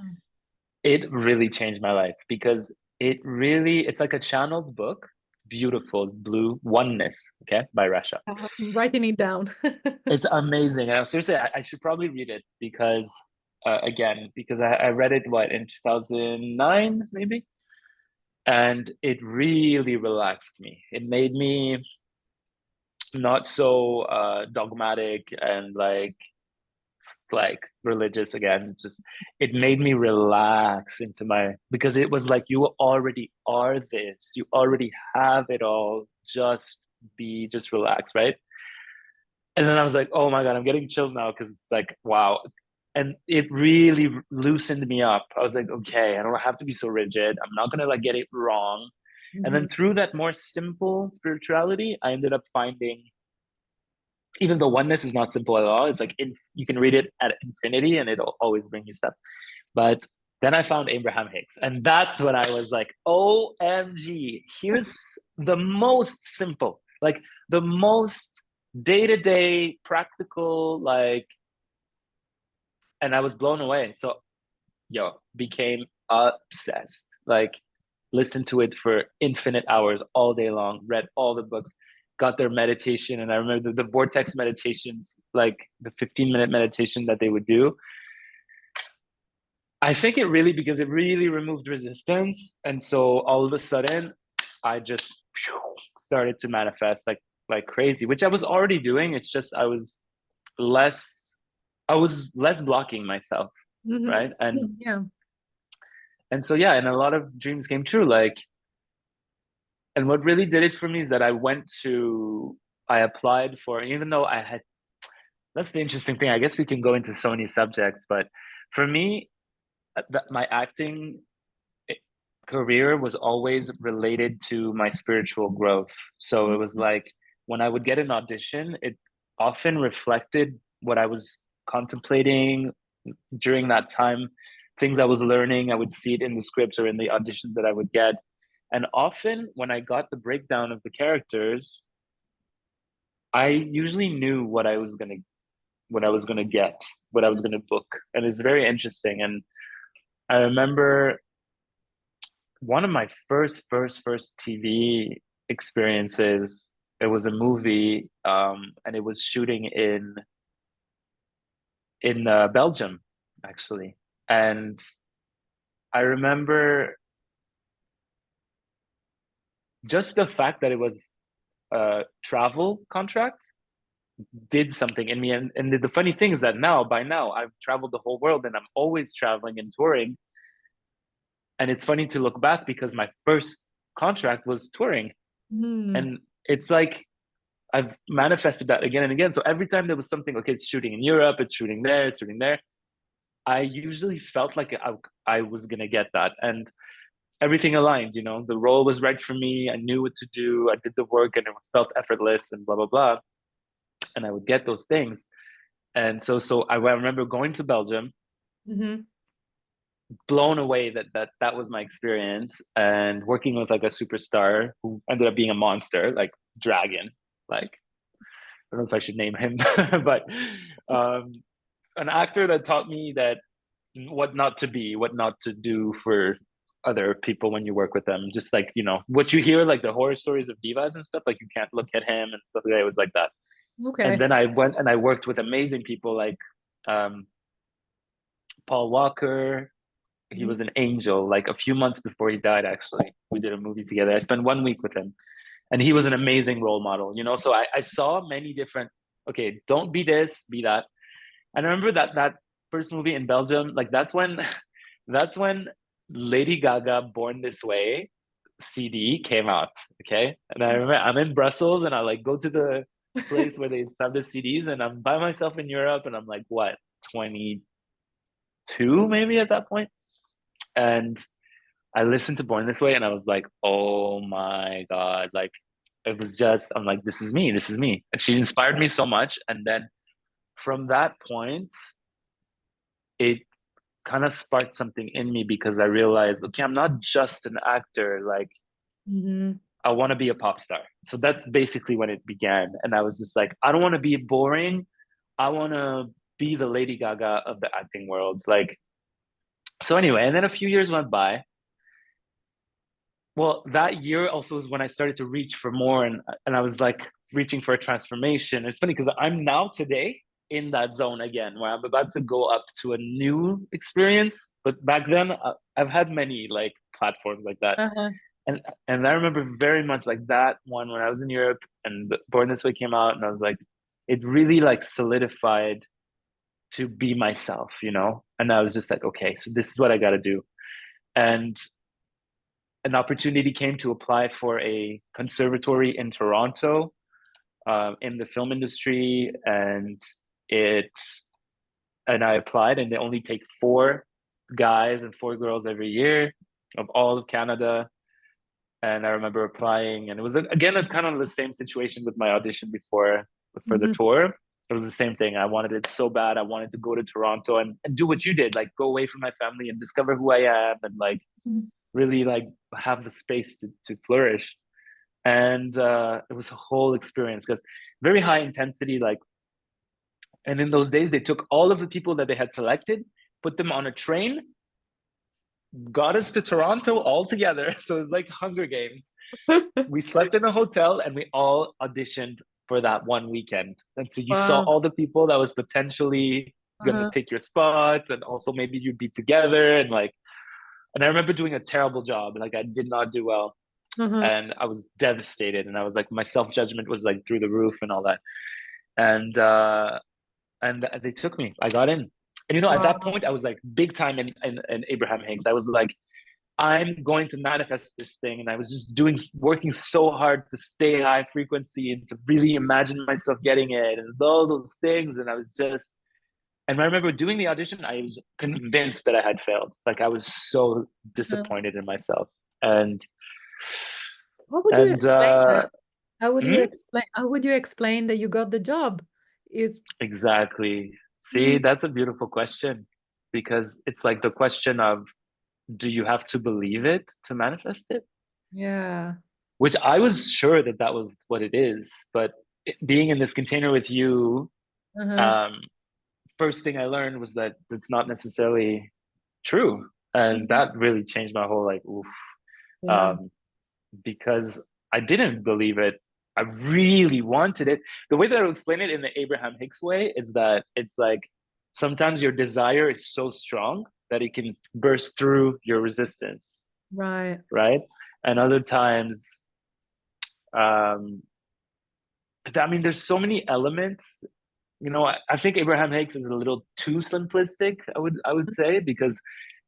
It really changed my life because it's like a channeled book, beautiful blue Oneness, okay, by Rasha. I'm writing it down. It's amazing. And seriously, I should probably read it because because I read it in 2009 maybe, and it really relaxed me. It made me not so dogmatic and like like religious again. Just it made me relax into my, because it was like you already are this, you already have it all. Just relax, right? And then I was like, oh my God, I'm getting chills now because it's like, wow. And it really loosened me up. I was like, okay, I don't have to be so rigid. I'm not gonna like get it wrong. And then Mhm. through that more simple spirituality, I ended up finding, even though oneness is not simple at all, it's like you can read it at infinity and it'll always bring you stuff. But then I found Abraham Hicks, and that's when I was like, OMG, here's the most simple, like the most day-to-day practical, like, and I was blown away. So became obsessed, like listened to it for infinite hours all day long, read all the books, got their meditation. And I remember the vortex meditations, like the 15-minute meditation that they would do. I think it really, because it really removed resistance. And so all of a sudden I just started to manifest like crazy, which I was already doing. It's just less I was less blocking myself, Mhm. right? Yeah. And so yeah, and a lot of dreams came true. Like, and what really did it for me is that I applied for, even though I had, that's the interesting thing. I guess we can go into so many subjects, but for me, my acting career was always related to my spiritual growth. So it was like when I would get an audition, it often reflected what I was contemplating during that time, things I was learning. I would see it in the scripts or in the auditions that I would get. And often when I got the breakdown of the characters, I usually knew what I was gonna get, what I was gonna book. And it's very interesting. And I remember one of my first TV experiences. It was a movie, and it was shooting in Belgium, actually. And I remember just the fact that it was a travel contract did something in me. And the funny thing is that by now, I've traveled the whole world and I'm always traveling and touring. And it's funny to look back because my first contract was touring. Mhm. And it's like I've manifested that again and again. So every time there was something, okay, it's shooting in Europe, it's shooting there, it's shooting there, I usually felt like I was going to get that. And everything aligned, the role was right for me. I knew what to do. I did the work and it felt effortless and blah, blah, blah. And I would get those things. And so I remember going to Belgium, Mhm. blown away that was my experience, and working with like a superstar who ended up being a monster, like dragon. Like, I don't know if I should name him, but um, an actor that taught me that what not to be, what not to do for other people when you work with them. Just like, what you hear, like the horror stories of divas and stuff, like you can't look at him and stuff like that. It was like that. And Okay. then I went and I worked with amazing people like um, Paul Walker. He was Mhm. an angel. Like a few months before he died, actually, we did a movie together. I spent 1 week with him, and he was an amazing role model. So I saw many different. Okay, don't be this, be that. And I remember that first movie in Belgium. Like that's when Lady Gaga "Born This Way" CD came out. Okay, and I remember I'm in Brussels, and I like go to the place where they have the CDs, and I'm by myself in Europe, and I'm like what 22 maybe at that point, and I listened to Born This Way and I was like, oh my God. Like it was just, I'm like, this is me, this is me. And she inspired me so much. And then from that point, it kind of sparked something in me because I realized, okay, I'm not just an actor. Like Mhm. I want to be a pop star. So that's basically when it began. And I was just like, I don't want to be boring. I want to be the Lady Gaga of the acting world. Like, so anyway, and then a few years went by. Well, that year also was when I started to reach for more, and I was like reaching for a transformation. It's funny because I'm now today in that zone again where I'm about to go up to a new experience. But back then, I've had many like platforms like that, Uh-huh. and I remember very much like that one when I was in Europe and Born This Way came out, and I was like, it really like solidified to be myself, you know? And I was just like, okay, so this is what I got to do. And an opportunity came to apply for a conservatory in Toronto, in the film industry, it and I applied, and they only take 4 guys and 4 girls every year of all of Canada. And I remember applying, and it was again kind of the same situation with my audition before for the Mhm. tour. It was the same thing. I wanted it so bad. I wanted to go to Toronto and do what you did, like go away from my family and discover who I am, and like really like have the space to flourish. And it was a whole experience because very high intensity, like. And in those days, they took all of the people that they had selected, put them on a train, got us to Toronto all together. So it was like Hunger Games. We slept in a hotel and we all auditioned for that one weekend. And so you saw Wow. all the people that was potentially gonna Uh-huh. take your spot, and also maybe you'd be together. And like, and I remember doing a terrible job. Like I did not do well. Uh-huh. And I was devastated. And I was like, my self-judgment was like through the roof and all that. And they took me. I got in. And you know, at that Wow. point, I was like big time in Abraham Hicks. I was like, I'm going to manifest this thing. And I was just working so hard to stay high frequency and to really imagine myself getting it and all those things. And I was just, and I remember doing the audition, I was convinced that I had failed. Like I was so Uh, disappointed in myself. And, How would you and, explain that? hmm? How would you explain that you got the job? Is Exactly. See, Mm. that's a beautiful question, because it's like the question of, do you have to believe it to manifest it? Yeah. Which I was sure that that was what it is. But being in this container with you, Uh-huh. um, first thing I learned was that it's not necessarily true. And Mhm. that really changed my whole like, oof. Yeah. Um, because I didn't believe it. I really wanted it. The way that I would explain it in the Abraham Hicks way is that it's like sometimes your desire is so strong that it can burst through your resistance, Right. right? And other times, um, I mean, there's so many elements. You know, I think Abraham Hicks is a little too simplistic. I would say, because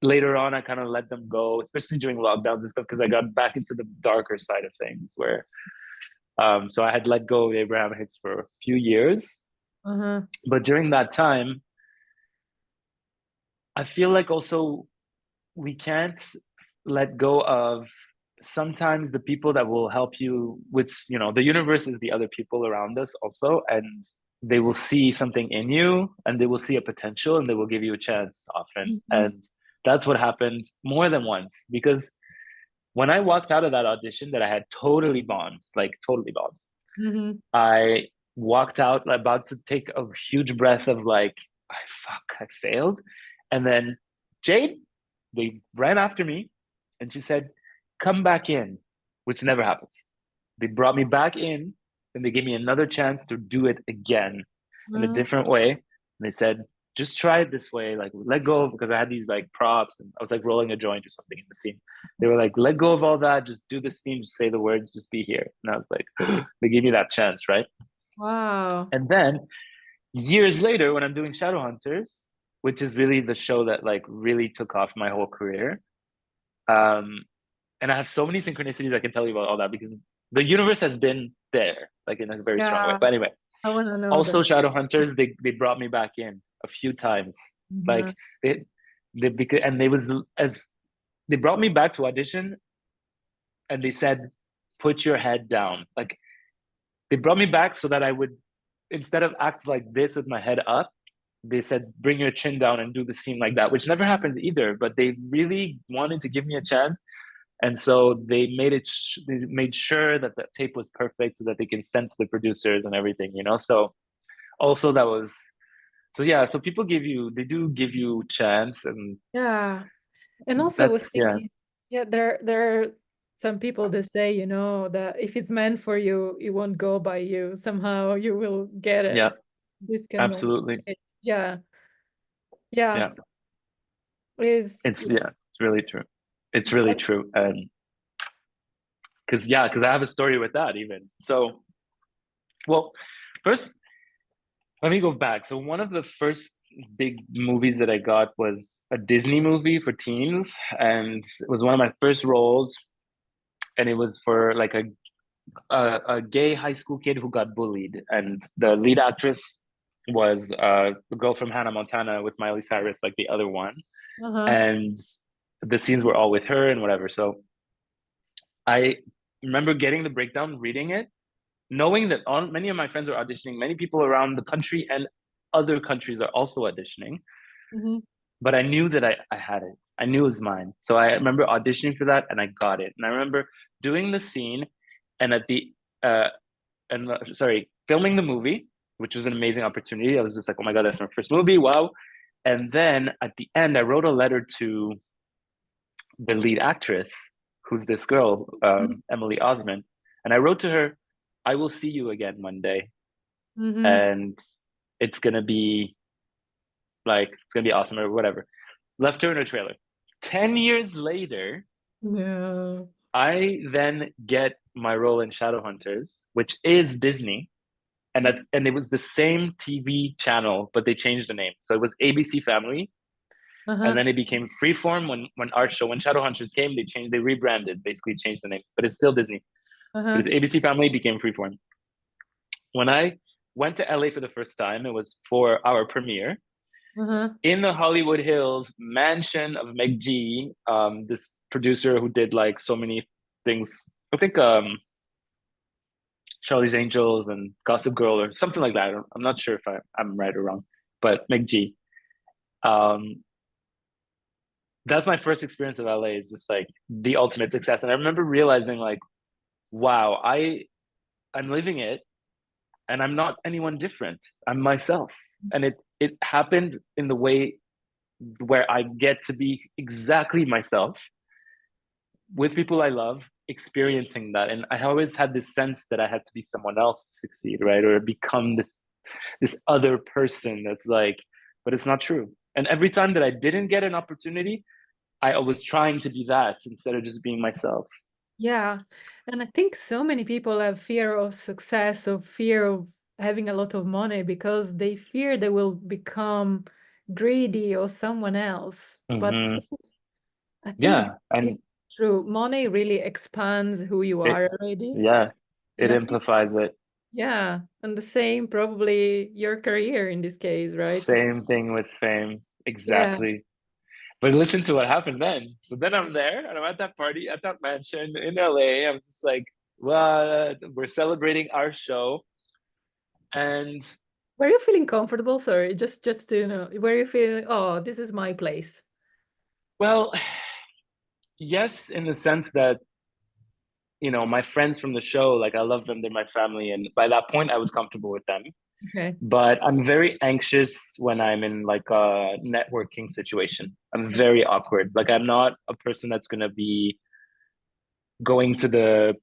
later on I kind of let them go, especially during lockdowns and stuff, because I got back into the darker side of things where so I had let go of Abraham Hicks for a few years. Uh-huh. But during that time, I feel like also we can't let go of sometimes the people that will help you with, you know, the universe is the other people around us also. And they will see something in you and they will see a potential and they will give you a chance often. Mhm. And that's what happened more than once, because when I walked out of that audition that I had totally bombed, like totally bombed, Mhm. I walked out about to take a huge breath of like, I failed. And then Jade, they ran after me and she said, come back in, which never happens. They brought me back in and they gave me another chance to do it again in a Uh, different way. And they said, just try it this way, like let go, because I had these like props and I was like rolling a joint or something in the scene. They were like, let go of all that, just do the scene, just say the words, just be here. And I was like, they gave me that chance, right? wow. And then years later, when I'm doing Shadowhunters, which is really the show that like really took off my whole career, um, and I have so many synchronicities I can tell you about all that, because the universe has been there, like in a very strong way. Yeah. But anyway, I want to know also that. Shadowhunters, they brought me back in a few times, Mhm. like they because and they was as they brought me back to audition, and they said, put your head down, like they brought me back so that I would, instead of act like this with my head up, they said bring your chin down and do the scene like that, which never happens either, but they really wanted to give me a chance. And so they made sure that the tape was perfect so that they can send to the producers and everything, you know. So also that was, so yeah, so people they do give you chance. And Yeah. And also I was that's, yeah, thinking, yeah, there are some people that say, that if it's meant for you, it won't go by you. Somehow you will get yeah, it. This kind of absolutely, yeah. Yeah. yeah, Is it's really true, it's really true. And because I have a story with that even. So, well, first let me go back. So one of the first big movies that I got was a Disney movie for teens, and it was one of my first roles, and it was for like a gay high school kid who got bullied, and the lead actress was the girl from Hannah Montana with Miley Cyrus, like the other one, Uh-huh. and the scenes were all with her and whatever. So I remember getting the breakdown, reading it, knowing that many of my friends are auditioning, many people around the country and other countries are also auditioning, Mm-hmm. but I knew that I had it. I knew it was mine. So I remember auditioning for that and I got it. And I remember doing the scene and at the uh and sorry, filming the movie, which was an amazing opportunity. I was just like, oh my God, that's my first movie. Wow. And then at the end, I wrote a letter to the lead actress, who's this girl, Emily Osmond. And I wrote to her, I will see you again Monday. Mm-hmm. And it's gonna be it's gonna be awesome or whatever. Left her in a trailer. 10 years later, No. I then get my role in Shadowhunters, which is Disney. And it was the same TV channel, but they changed the name. So it was ABC Family, and Uh-huh. then it became Freeform when our show when Shadowhunters came. They rebranded, basically changed the name, but it's still Disney. But Uh-huh. it's ABC Family became Freeform. When I went to LA for the first time, it was for our premiere Uh-huh. in the Hollywood Hills mansion of Meg G, this producer who did like so many things. I think Charlie's Angels and Gossip Girl or something like that. I'm not sure if I'm right or wrong, but Meg G. Um, that's my first experience of LA. It's just like the ultimate success, and I remember realizing like, wow, I'm living it, and I'm not anyone different. I'm myself, and it happened in the way where I get to be exactly myself with people I love, experiencing that. And I always had this sense that I had to be someone else to succeed, right? Or become this other person that's like, but it's not true. And every time that I didn't get an opportunity, I was trying to be that instead of just being myself. Yeah. And I think so many people have fear of success or fear of having a lot of money because they fear they will become greedy or someone else. But Mm-hmm. I think Yeah. it's And true. Money really expands who you it, are already. yeah, And it I think, amplifies it. yeah, and the same probably your career in this case, right? Same thing with fame. Yeah. Exactly. But listen to what happened then. So then I'm there and I'm at that party at that mansion in LA. I'm just like, well, we're celebrating our show. And Were you feeling comfortable? Sorry, just to know, were you feeling, oh, this is my place? well, yes, in the sense that, my friends from the show, like I love them, they're my family. And by that point, I was comfortable with them. Okay. But I'm very anxious when I'm in like a networking situation. I'm very awkward. Like I'm not a person that's going to be going to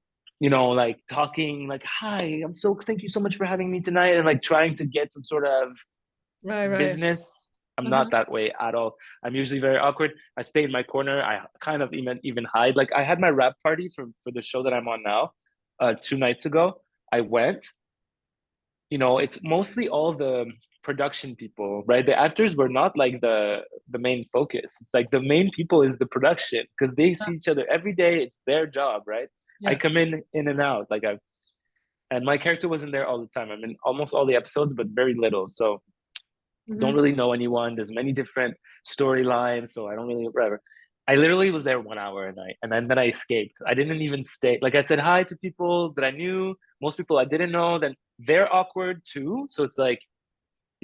like talking like, hi, thank you so much for having me tonight. And like trying to get some sort of Right, right. business. I'm Uh-huh. not that way at all. I'm usually very awkward. I stay in my corner. I kind of even hide. Like I had my rap party for the show that I'm on now, 2 nights ago. I went. It's mostly all the production people, right? The actors were not like the main focus. It's like the main people is the production because they see each other every day. It's their job, right? I Yeah. come in and out. And my character wasn't there all the time. I'm in almost all the episodes, but very little. So don't Hmm. really know anyone. There's many different storylines, so I don't really whatever. I literally was there 1 hour a night, and then I escaped. I didn't even stay. Like I said hi to people that I knew, most people I didn't know. Then they're awkward too, so it's like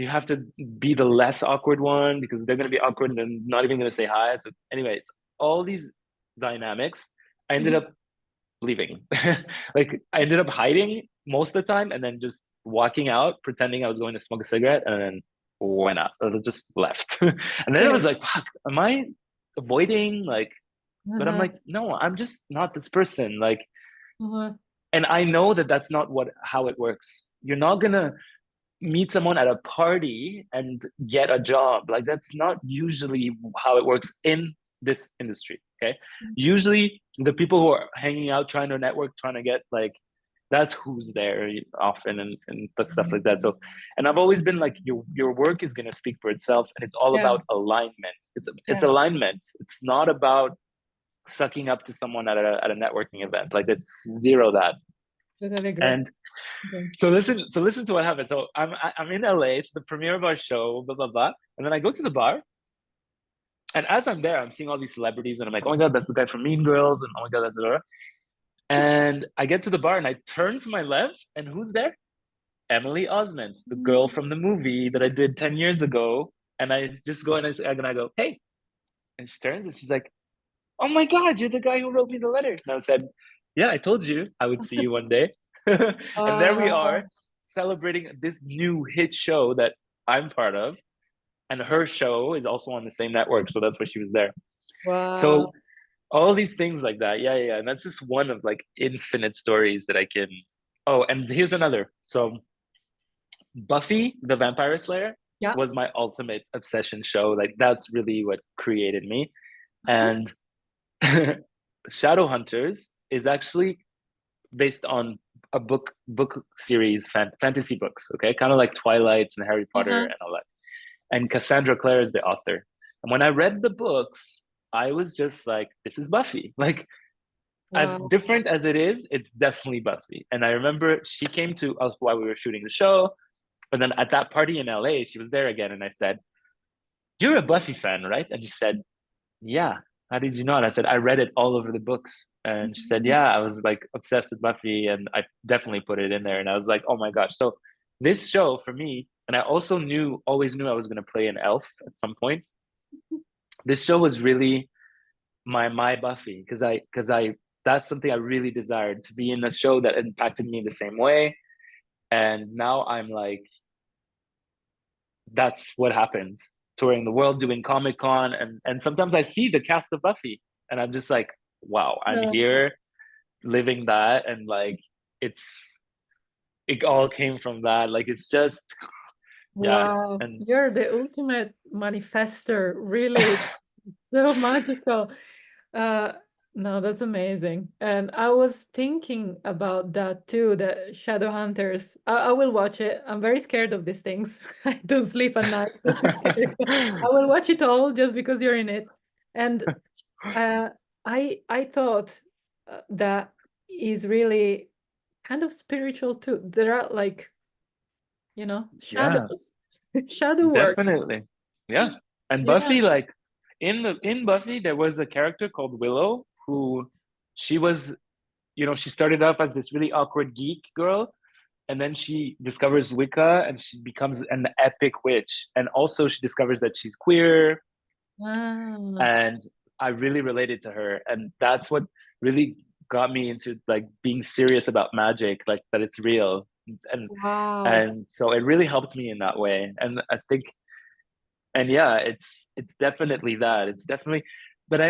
you have to be the less awkward one because they're gonna be awkward and then not even gonna say hi. So anyway, it's all these dynamics. I ended Hmm. up leaving. Like I ended up hiding most of the time and then just walking out, pretending I was going to smoke a cigarette, and then went out. Or just left. And then it was Okay. like, fuck, am I avoiding? Like, but I'm Uh-huh. like, no, I'm just not this person. Like, Uh-huh. and I know that that's not how it works. You're not gonna meet someone at a party and get a job. Like that's not usually how it works in this industry. Okay. Usually the people who are hanging out trying to network, trying to get like that's who's there often, and stuff like that. So, and I've always been like, your work is going to speak for itself, and it's all Yeah. about alignment. It's Yeah. alignment. It's not about sucking up to someone at a networking event. Like, it's zero that. Totally agree. And Okay. so listen to what happened. So I'm in LA. It's the premiere of our show, blah blah blah. And then I go to the bar, and as I'm there, I'm seeing all these celebrities, and I'm like, oh my god, that's the guy from Mean Girls, and oh my god, that's the. And I get to the bar, and I turn to my left, and who's there? Emily Osment, the girl from the movie that I did 10 years ago. And I just go and I go, hey, and she turns and she's like, oh my god, you're the guy who wrote me the letter. And I said, yeah, I told you I would see you one day. And there we are Uh, celebrating this new hit show that I'm part of, and her show is also on the same network, so that's why she was there. wow. So all these things like that, yeah, and that's just one of like infinite stories that I can. Oh, and here's another. So Buffy the Vampire Slayer Yeah. was my ultimate obsession show. Like, that's really what created me. And Shadowhunters is actually based on a book series, fantasy books. Okay, kind of like Twilight and Harry Potter Uh-huh. and all that. And Cassandra Clare is the author. And when I read the books, I was just like, this is Buffy. Like, as Wow. different as it is, it's definitely Buffy. And I remember she came to us while we were shooting the show. But then at that party in LA, she was there again. And I said, you're a Buffy fan, right? And she said, yeah. How did you know? And I said, I read it all over the books. And she said, Mhm. yeah, I was like obsessed with Buffy, and I definitely put it in there. And I was like, oh my gosh. So this show for me, and I also always knew I was going to play an elf at some point. This show was really my Buffy, because I that's something I really desired, to be in a show that impacted me in the same way. And now I'm like, that's what happened, touring the world, doing Comic Con, and sometimes I see the cast of Buffy, and I'm just like, wow, I'm No. here living that, and like, it's it all came from that. Like, it's just, yeah, Wow. and You're the ultimate manifester. Really so magical. Uh, no, that's amazing. And I was thinking about that too, the Shadowhunters. I will watch it. I'm very scared of these things. I don't sleep at night. I will watch it all just because you're in it. And uh, I thought that is really kind of spiritual too. There are like, yeah, shadows, shadow work. definitely, yeah. And Yeah. Buffy, like, in Buffy, there was a character called Willow who, she was, she started off as this really awkward geek girl, and then she discovers Wicca, and she becomes an epic witch. And also she discovers that she's queer, Ah, and I really related to her, and that's what really got me into like being serious about magic, like that it's real, and wow. and so it really helped me in that way. And I think, and yeah, it's definitely that. It's definitely, but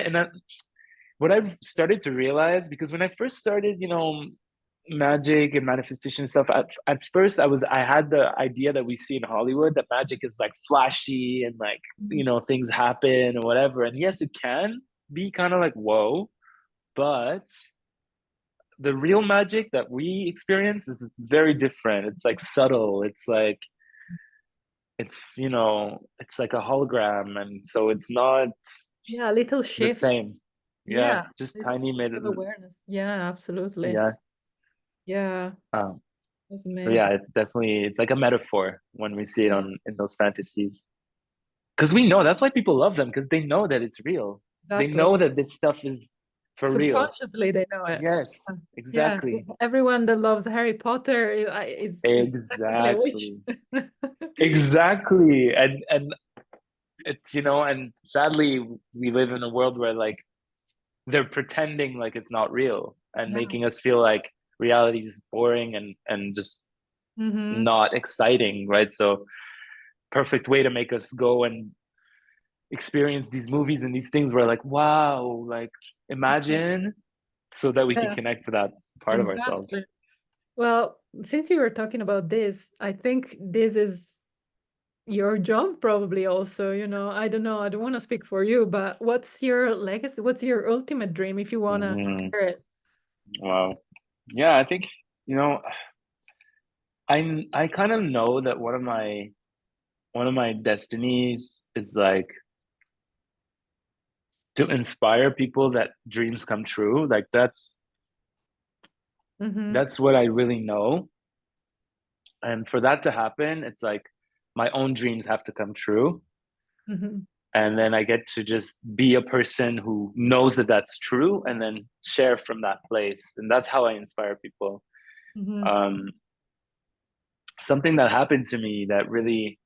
what I've started to realize, because when I first started, magic and manifestation stuff, at first I had the idea that we see in Hollywood, that magic is like flashy and like, Mhm. things happen or whatever. And yes, it can be kind of like whoa, but the real magic that we experience is very different. It's like subtle. It's like, it's like a hologram, and so it's not Yeah, a little the shift. same. Yeah, Yeah, just little tiny shift mid. of awareness. Yeah, absolutely. Yeah. Yeah, Um, that's so yeah, amazing. it's like a metaphor when we see it on in those fantasies. Because we know that's why people love them, because they know that it's real. They Exactly. know that this stuff is for real. Subconsciously, they know it. Yes, Yeah, exactly. everyone that loves Harry Potter is definitely a witch. Exactly. Exactly. And it's, and sadly we live in a world where like they're pretending like it's not real, and Yeah. making us feel like reality is boring and just Mm-hmm. not exciting, right? So perfect way to make us go and experience these movies and these things where like, wow, like, imagine, so that we can Yeah, connect to that part of ourselves. exactly. Well, since you were talking about this, I think this is your job probably also, I don't know, I don't want to speak for you, but what's your legacy? What's your ultimate dream if you want to Mm-hmm. share it? Wow. Yeah, I think. you know, I kind of know that one of my destinies is like to inspire people that dreams come true. Like Mm-hmm. that's what I really know. And for that to happen, it's like my own dreams have to come true. Mm-hmm. And then I get to just be a person who knows that that's true and then share from that place. And that's how I inspire people. Mm-hmm. Um, Something that happened to me that really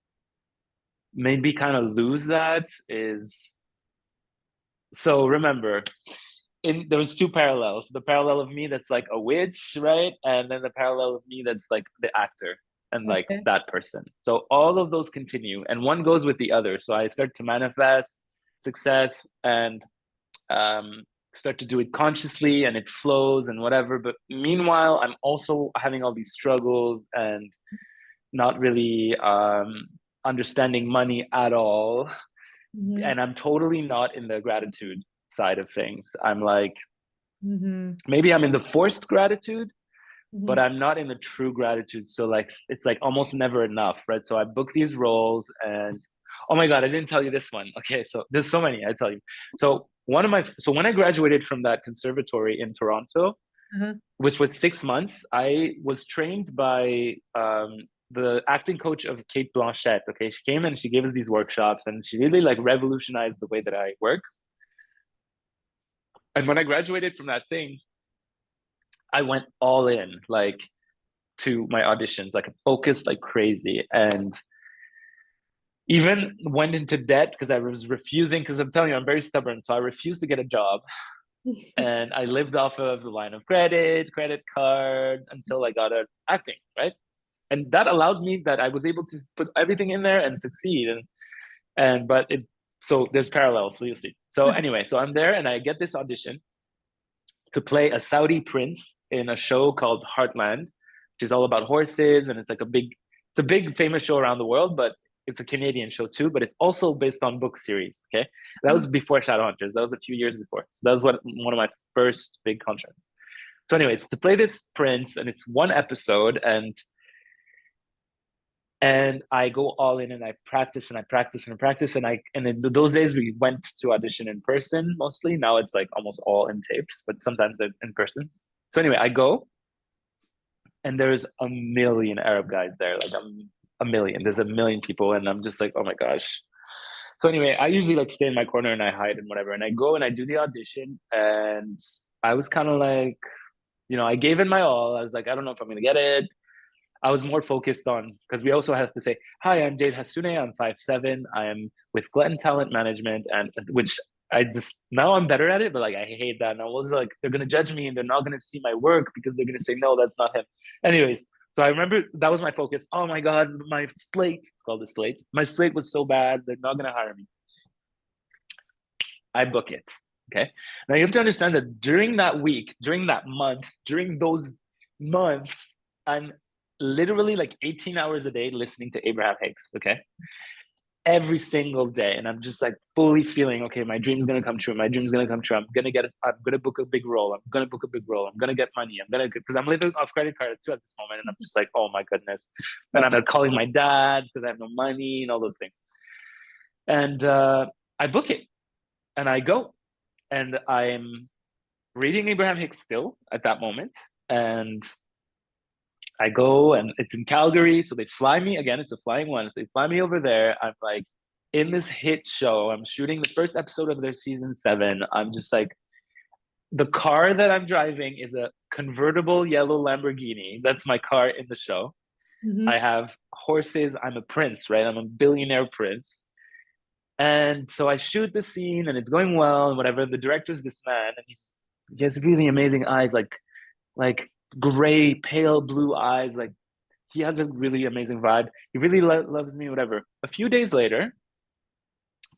made me kind of lose that is, so remember, there was two parallels. The parallel of me that's like a witch, right? And then the parallel of me that's like the actor and like Okay. that person. So all of those continue and one goes with the other. So I start to manifest success and um, start to do it consciously and it flows and whatever. But meanwhile, I'm also having all these struggles and not really understanding money at all. Mm-hmm. And I'm totally not in the gratitude side of things. I'm like, Mm-hmm. maybe I'm in the forced gratitude, but Mm-hmm. I'm not in the true gratitude. So like it's like almost never enough, right? So I book these roles and oh my God, I didn't tell you this one. Okay, so there's so many, I tell you. So when I graduated from that conservatory in Toronto, Uh-huh. which was 6 months, I was trained by the acting coach of Kate Blanchett. Okay, she came and she gave us these workshops and she really like revolutionized the way that I work. And when I graduated from that thing, I went all in, like to my auditions, like focused like crazy, and even went into debt because I was refusing. Because I'm telling you, I'm very stubborn, so I refused to get a job, and I lived off of the line of credit, credit card until I got an acting right, and that allowed me that I was able to put everything in there and succeed, and but it so there's parallels, so you'll see. So anyway, so I'm there and I get this audition to play a Saudi prince in a show called Heartland, which is all about horses, and it's a big famous show around the world, but it's a Canadian show too, but it's also based on book series. Okay, that was before Shadowhunters. That was a few years before. So that was one of my first big contracts. So anyway, it's to play this prince, and it's one episode, and I go all in and I practice and I practice and I practice and in those days we went to audition in person mostly. Now it's like almost all in tapes, but sometimes they're in person. So anyway, I go and there's a million Arab guys there, like a million. There's a million people, and I'm just like, oh my gosh. So anyway, I usually like stay in my corner and I hide and whatever, and I go and I do the audition, and I was kind of like, I gave it my all. I was like, I don't know if I'm gonna get it. I was more focused on because we also have to say, hi, I'm Jade Hassouné. I'm 5'7". I am with Glenn Talent Management, and which I just now I'm better at it, but like I hate that. And I was like, they're gonna judge me and they're not gonna see my work because they're gonna say, no, that's not him. Anyways, so I remember that was my focus. Oh my God, my slate, it's called the slate. My slate was so bad, they're not gonna hire me. I book it. Okay. Now you have to understand that during that week, during that month, during those months, I'm literally like 18 hours a day listening to Abraham Hicks. Okay. Every single day. And I'm just like fully feeling, okay, my dream's gonna come true. My dream's gonna come true. I'm gonna book a big role. I'm gonna book a big role. I'm gonna get money. Because I'm living off credit card too at this moment. And I'm just like, oh my goodness. And I'm calling my dad because I have no money and all those things. And I book it and I go and I'm reading Abraham Hicks still at that moment. And I go and it's in Calgary. So they fly me again. It's a flying one. So they fly me over there. I'm like in this hit show. I'm shooting the first episode of their season 7. I'm just like, the car that I'm driving is a convertible yellow Lamborghini. That's my car in the show. Mm-hmm. I have horses. I'm a prince, right? I'm a billionaire prince. And so I shoot the scene and it's going well and whatever. The director's this man and he has really amazing eyes, like gray, pale blue eyes. Like he has a really amazing vibe. He really loves me, whatever. A few days later,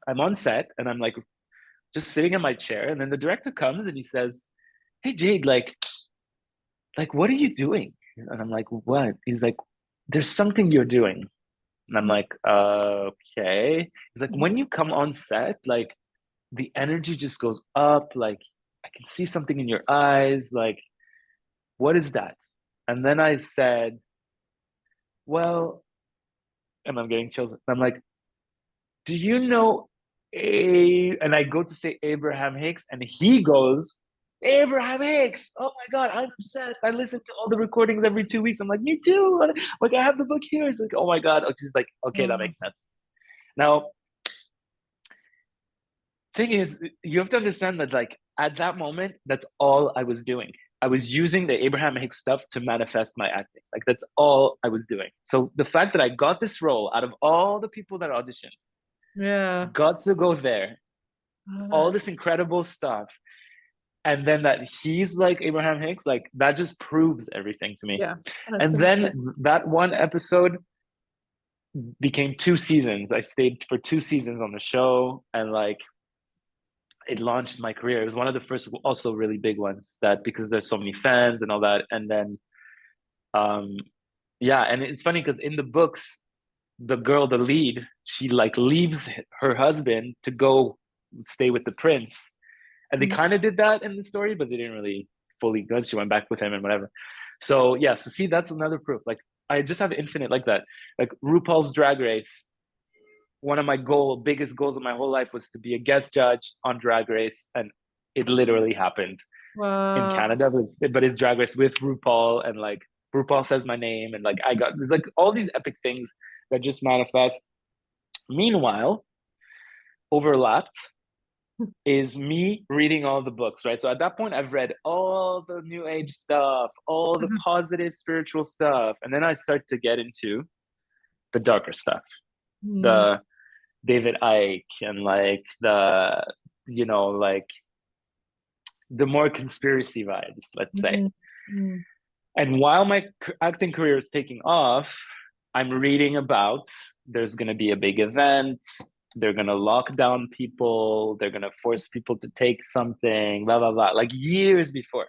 I'm on set and I'm like just sitting in my chair, and then the director comes and he says, "Hey Jade, like what are you doing?" And I'm like, "What?" He's like, "There's something you're doing." And I'm like, okay. He's like, when you come on set, like the energy just goes up. Like I can see something in your eyes. Like, what is that? And then I said, well, and I'm getting chills. I'm like, do you know and I go to say Abraham Hicks, and he goes, Abraham Hicks. Oh my God, I'm obsessed. I listen to all the recordings every 2 weeks. I'm like, me too. Like, I have the book here. It's like, oh my God. Oh, she's like, okay, that Wow. makes sense. Now, thing is, you have to understand that, like, at that moment, that's all I was doing. I was using the Abraham Hicks stuff to manifest my acting. Like, that's all I was doing. So the fact that I got this role out of all the people that auditioned, Yeah. got to go there, all Uh, this incredible stuff, and then that he's like Abraham Hicks, like, that just proves everything to me. yeah. That's And amazing. then that one episode became 2 seasons. I stayed for 2 seasons on the show, and like, it launched my career. It was one of the first, also really big ones, that because there's so many fans and all that. And then, um, yeah, and it's funny because in the books, the girl, the lead, she like leaves her husband to go stay with the prince, and they Mhm. kind of did that in the story, but they didn't really fully good. She went back with him and whatever. So yeah, so see, that's another proof. Like, I just have infinite like that. Like RuPaul's Drag Race, one of my biggest goals of my whole life was to be a guest judge on Drag Race, and it literally happened in Wow. Canada. But it's Drag Race with RuPaul, and like RuPaul says my name, and like I got there's like all these epic things that just manifest. Meanwhile, overlapped is me reading all the books, right? So at that point, I've read all the new age stuff, all the positive spiritual stuff, and then I start to get into the darker stuff, Mm, the David Icke, and like like the more conspiracy vibes, let's say. mm, mm, And while my acting career is taking off, I'm reading about there's going to be a big event. They're going to lock down people. They're going to force people to take something, blah, blah, blah, like years before.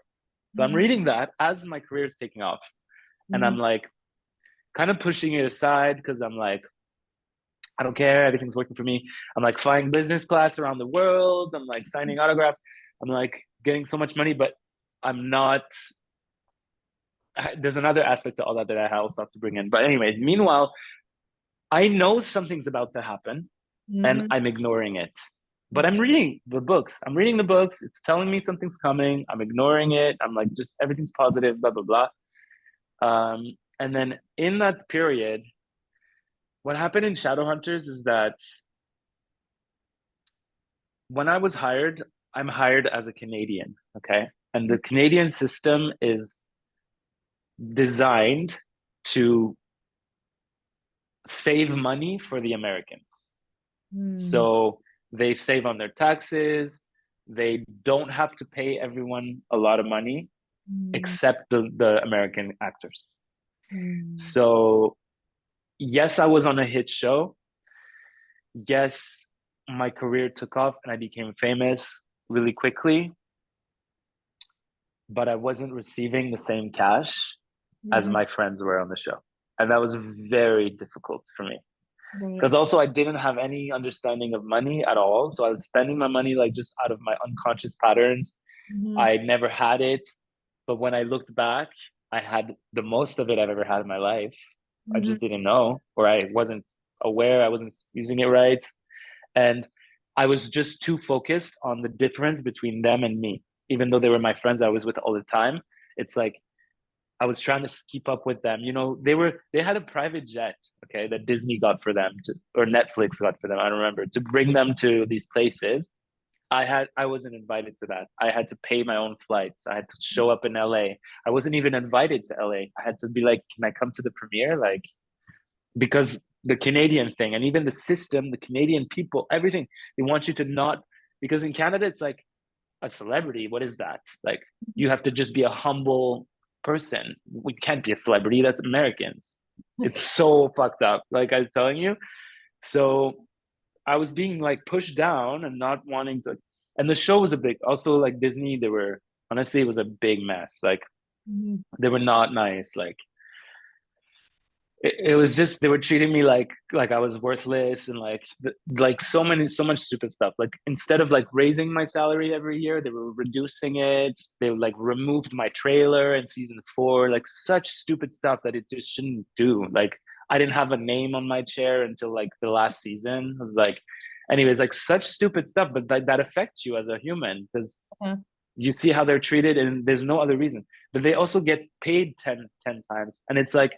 So I'm mhm, reading that as my career is taking off. And mhm, I'm like, kind of pushing it aside because I'm like, I don't care. Everything's working for me. I'm like flying business class around the world. I'm like signing autographs. I'm like getting so much money, but I'm not. There's another aspect to all that that I also have to bring in. But anyway, meanwhile, I know something's about to happen, and mhm, I'm ignoring it. But I'm okay. reading the books. I'm reading the books. It's telling me something's coming. I'm ignoring it. I'm like, just everything's positive, blah, blah, blah. And then in that period, what happened in Shadowhunters is that when I was hired, I'm hired as a Canadian, okay? And the Canadian system is designed to save money for the Americans. Mm, So they save on their taxes. They don't have to pay everyone a lot of money mm, except the American actors. mm, So, yes, I was on a hit show. Yes, my career took off and I became famous really quickly, but I wasn't receiving the same cash as mhm, my friends were on the show. And that was very difficult for me. right. Because also I didn't have any understanding of money at all. So I was spending my money like just out of my unconscious patterns. Mhm, I never had it. But when I looked back, I had the most of it I've ever had in my life. I mhm, just didn't know, or I wasn't aware, I wasn't using it right. And I was just too focused on the difference between them and me. Even though they were my friends I was with all the time, it's like I was trying to keep up with them. They had a private jet, okay, that Disney got for them or Netflix got for them. I don't remember, to bring them to these places. I wasn't invited to that. I had to pay my own flights. I had to show up in LA. I wasn't even invited to LA. I had to be like, can I come to the premiere? Like, because the Canadian thing and even the system, the Canadian people, everything, they want you to not, because in Canada it's like a celebrity. What is that? Like, you have to just be a humble person. We can't be a celebrity. That's Americans. It's so fucked up. Like I was telling you. So I was being like pushed down and not wanting to. And the show was a big. Also, like Disney, they were honestly, it was a big mess. Like mhm, they were not nice. Like it was just they were treating me like I was worthless and like so much stupid stuff. Like instead of like raising my salary every year, they were reducing it. They like removed my trailer in season 4, like such stupid stuff that it just shouldn't do. Like I didn't have a name on my chair until like the last season. I was like, anyways, like such stupid stuff, but that affects you as a human because Yeah. you see how they're treated and there's no other reason. But they also get paid 10 times, and it's like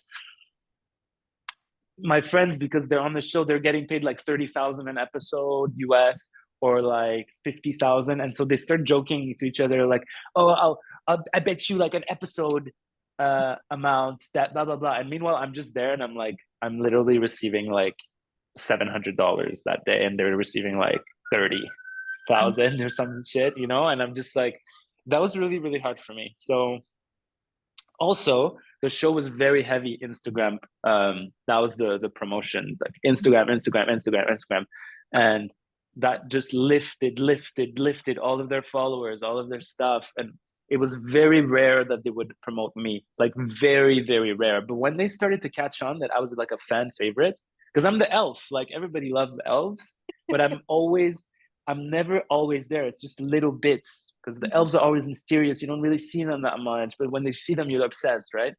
my friends, because they're on the show, they're getting paid like 30,000 an episode US or like 50,000, and so they start joking to each other like, oh, I bet you like an episode amount that blah blah blah. And meanwhile I'm just there and I'm like, I'm literally receiving like $700 that day and they're receiving like 30,000 or some shit, you know. And I'm just like, that was really really hard for me. So also the show was very heavy Instagram. That was the promotion, like Instagram, and that just lifted all of their followers, all of their stuff. And it was very rare that they would promote me, like very very rare. But when they started to catch on that I was like a fan favorite, because I'm the elf, like everybody loves the elves, but I'm never always there. It's just little bits because the elves are always mysterious. You don't really see them that much, but when they see them, you're obsessed, right?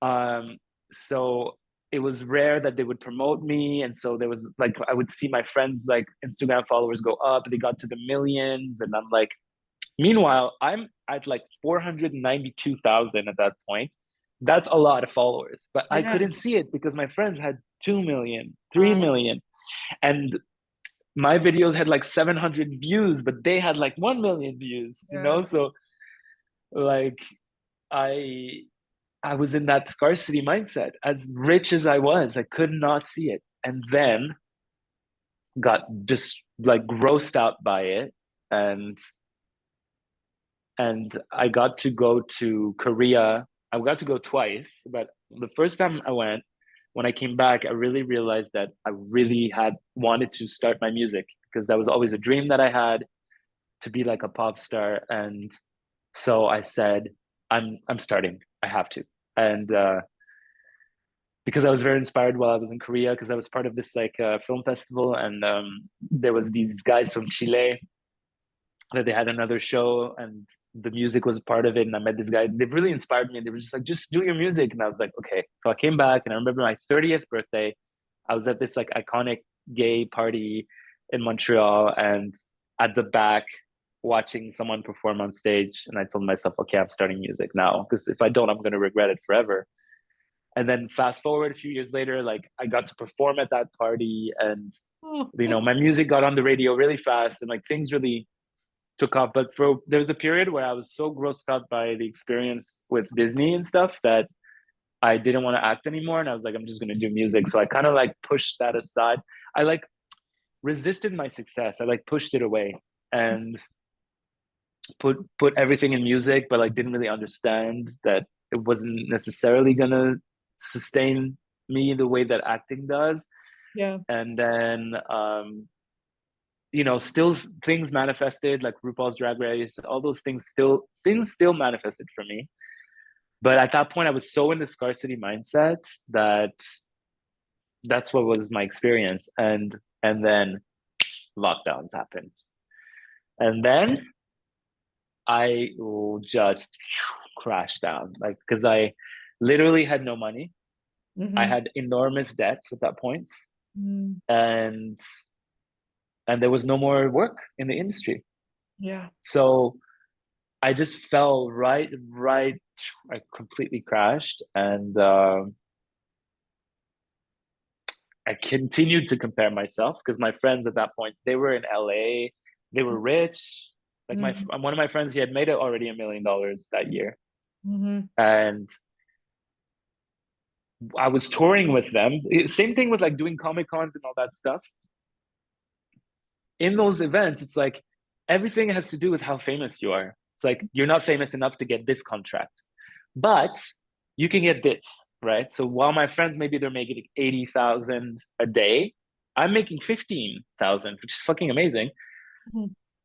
Um, so it was rare that they would promote me, and so there was like I would see my friends like Instagram followers go up. They got to the millions, and I'm like, meanwhile, I'm at like 492,000 at that point. That's a lot of followers, but I Yeah. couldn't see it because my friends had 2 million, three Uh, million, and my videos had like 700 views, but they had like 1 million views, you yeah. know? So like I I was in that scarcity mindset. As rich as I was, I could not see it. And then got just like grossed out by it. And I got to go to Korea. I got to go twice, but the first time I went, when I came back, I really realized that I really had wanted to start my music because that was always a dream that I had to be like a pop star. And so I said, I'm starting. I have to. And because I was very inspired while I was in Korea, because I was part of this like film festival, and there was these guys from Chile that they had another show, and the music was part of it. And I met this guy. They really inspired me. And they were just like, just do your music. And I was like, okay. So I came back, and I remember my 30th birthday. I was at this like iconic gay party in Montreal, and at the back watching someone perform on stage. And I told myself, okay, I'm starting music now, because if I don't, I'm going to regret it forever. And then fast forward a few years later, like I got to perform at that party, and Oh, you know, my music got on the radio really fast, and like things really took off. But for there was a period where I was so grossed out by the experience with Disney and stuff that I didn't want to act anymore. And I was like, I'm just gonna do music. So I kind of like pushed that aside. I like resisted my success. I like pushed it away and put everything in music, but like didn't really understand that it wasn't necessarily gonna sustain me the way that acting does. yeah. And then you know, still things manifested like RuPaul's Drag Race, all those things still manifested for me. But at that point, I was so in the scarcity mindset that that's what was my experience. And then lockdowns happened, and then I just crashed down, like because I literally had no money. I Hmm. had enormous debts at that point, Mm. and there was no more work in the industry. Yeah. So I just fell right. I completely crashed, and I continued to compare myself because my friends at that point, they were in LA, they were rich. Like Mm-hmm. one of my friends, he had made it already $1 million that year, Mm-hmm. and I was touring with them. Same thing with like doing Comic Cons and all that stuff. In those events, it's like everything has to do with how famous you are. It's like you're not famous enough to get this contract, but you can get this, right? So while my friends maybe they're making 80,000 a day, I'm making 15,000, which is fucking amazing.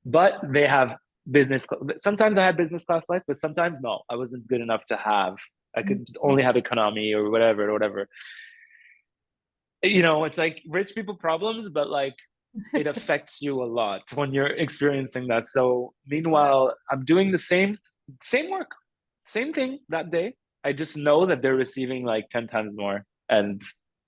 But they have business. Sometimes I had business class flights, but sometimes no, I wasn't good enough to have I could only have economy or whatever. It's like rich people problems, but like it affects you a lot when you're experiencing that. So Yeah. meanwhile, I'm doing the same work, same thing that day. I just know that they're receiving like 10 times more. And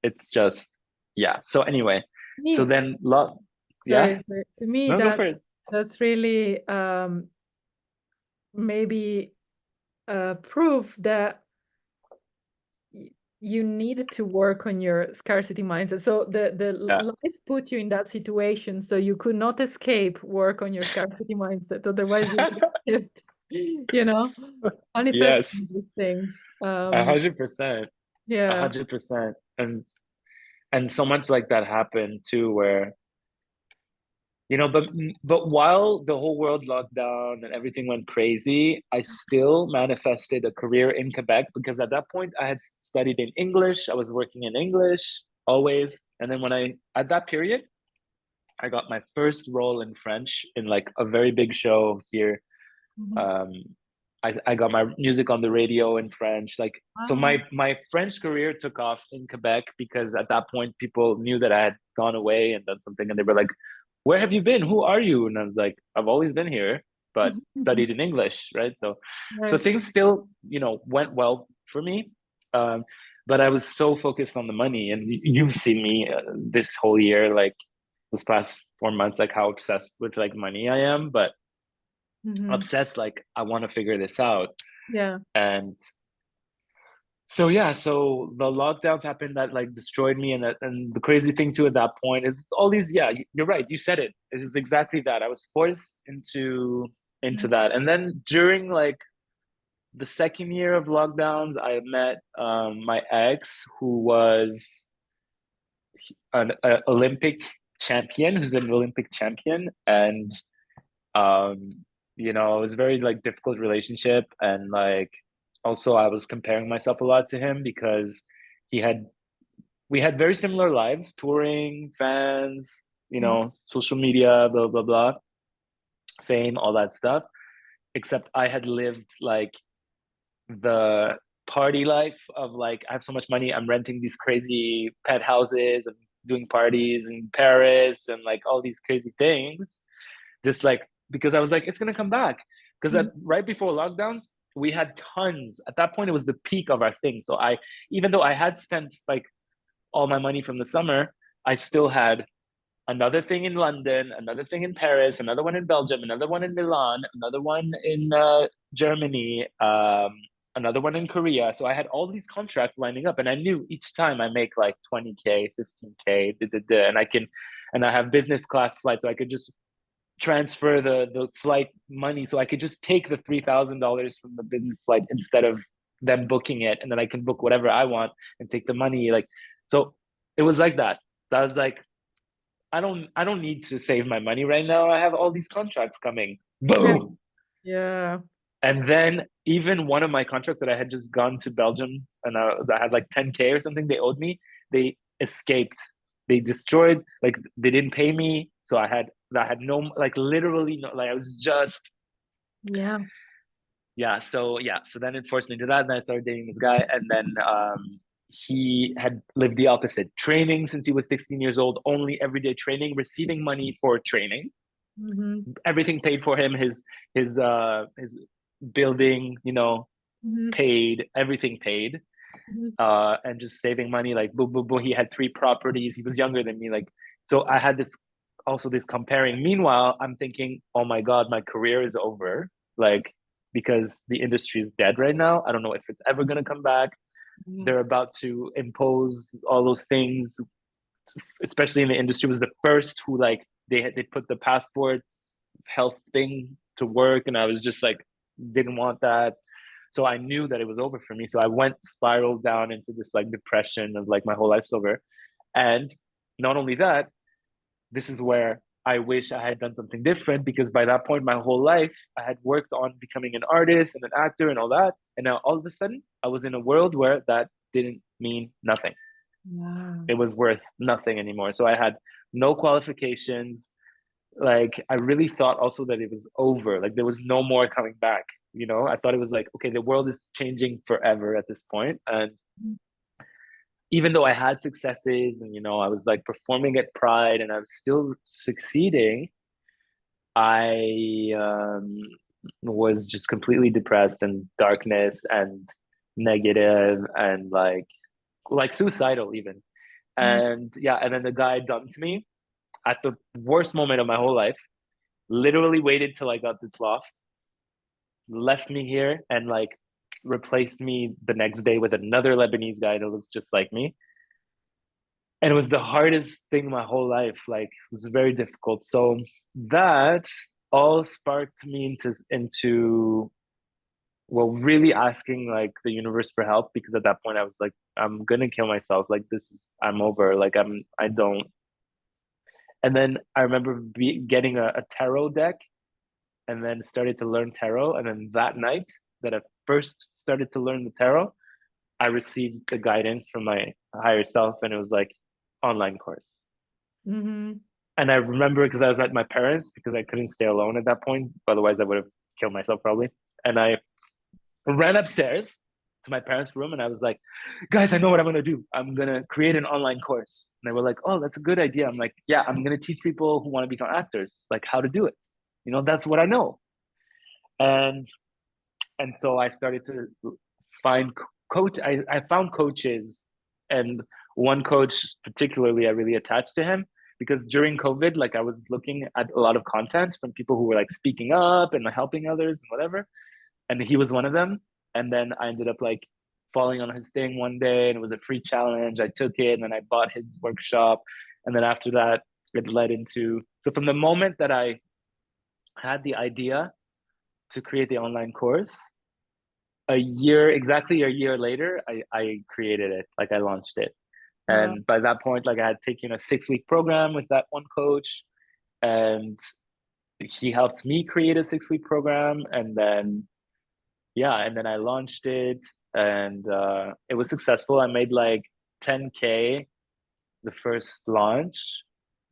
it's just, yeah. So anyway, To so me, then love, yeah, sorry. To me, no, go for it. that's really maybe proof that you need to work on your scarcity mindset. So the Yeah. life put you in that situation, so you could not escape work on your scarcity mindset. Otherwise, you would have kept, manifesting Yes, these things. 100%, a Yeah. 100%. And so much like that happened too, where but while the whole world locked down and everything went crazy, I still manifested a career in Quebec because at that point I had studied in English. I was working in English always. And then at that period, I got my first role in French in like a very big show here. Mhm. Um, I got my music on the radio in French. Like, so Wow. my French career took off in Quebec because at that point people knew that I had gone away and done something, and they were like, "Where have you been? Who are you?" And I was like, "I've always been here, but studied in English, right?" So Right. things still, went well for me. Um, but I was so focused on the money, and you've seen me this whole year, like this past 4 months, like how obsessed with like money I am, but Hmm. obsessed like I want to figure this out. Yeah. And so yeah, so the lockdowns happened that like destroyed me, and the crazy thing too at that point is all these. Yeah, you're right. You said it. It is exactly that. I was forced into Yeah. that, and then during like the second year of lockdowns, I met my ex, who was an Olympic champion, who's an Olympic champion, and um it was a very like difficult relationship, and like also I was comparing myself a lot to him because he had we had very similar lives, touring, fans, social media, blah blah blah, fame, all that stuff, except I had lived like the party life of like I have so much money, I'm renting these crazy penthouses and doing parties in Paris and like all these crazy things, just like because I was like, it's gonna come back. Because Mhm. right before lockdowns, we had tons. At that point, it was the peak of our thing. So even though I had spent like all my money from the summer, I still had another thing in London, another thing in Paris, another one in Belgium, another one in Milan, another one in Germany, another one in Korea. So I had all these contracts lining up, and I knew each time I make like 20K, 15K, and I have business class flights, so I could just transfer the flight money, so I could just take the $3,000 from the business flight instead of them booking it, and then I can book whatever I want and take the money. Like, so it was like that. So I was like, I don't need to save my money right now. I have all these contracts coming. Yeah. Boom. Yeah. And then even one of my contracts that I had just gone to Belgium and I had like 10K or something they owed me, they escaped. They destroyed, like they didn't pay me. So I had no, like literally no, like I was just, Yeah. so then it forced me to that. And I started dating this guy. And then he had lived the opposite, training since he was 16 years old, only everyday training, receiving money for training, Hmm. everything paid for him, his building, Hmm. paid, everything paid, Hmm. and just saving money. Like, boo, boo, boo. He had 3 properties. He was younger than me. Like, so I had this comparing. Meanwhile, I'm thinking, oh my God, my career is over. Like, because the industry is dead right now. I don't know if it's ever going to come back. Yeah. They're about to impose all those things, especially in the industry, was the first who like they put the passport health thing to work, and I was just like didn't want that. So I knew that it was over for me. So I went spiraled down into this like depression of like my whole life's over. And not only that, this is where I wish I had done something different, because by that point, my whole life, I had worked on becoming an artist and an actor and all that. And now all of a sudden, I was in a world where that didn't mean nothing. Yeah. It was worth nothing anymore. So I had no qualifications. Like, I really thought also that it was over. Like, there was no more coming back. you know. I thought it was like, okay, the world is changing forever at this point. And even though I had successes and, you know, I was like performing at Pride and I was still succeeding, I was just completely depressed and darkness and negative and like suicidal even. Mm. And yeah, and then the guy dumped me at the worst moment of my whole life. Literally waited till I got this loft, left me here, and like replaced me the next day with another Lebanese guy that looks just like me. And it was the hardest thing my whole life. Like it was very difficult. So that all sparked me into well, really asking like the universe for help, because at that point I was like, I'm gonna kill myself. Like this is, I'm over. Like I don't. And then I remember getting a tarot deck, and then started to learn tarot. And then that night that I first started to learn the tarot, I received the guidance from my higher self, and it was like online course. Mm-hmm. And I remember because I was at my parents because I couldn't stay alone at that point. Otherwise, I would have killed myself probably. And I ran upstairs to my parents' room and I was like, guys, I know what I'm gonna do. I'm gonna create an online course. And they were like, oh, that's a good idea. I'm like, yeah, I'm gonna teach people who want to become actors, like how to do it. You know, that's what I know. And so I started to find coach. I found coaches, and one coach particularly I really attached to him because during COVID, like I was looking at a lot of content from people who were like speaking up and helping others and whatever, and he was one of them. And then I ended up like falling on his thing one day, and it was a free challenge. I took it, and then I bought his workshop, and then after that, it led into, so from the moment that I had the idea to create the online course, exactly a year later, I created it. Like I launched it. Wow. And by that point, like I had taken a 6-week program with that one coach, and he helped me create a 6-week program. And then, yeah, and then I launched it, and it was successful. I made like 10K the first launch,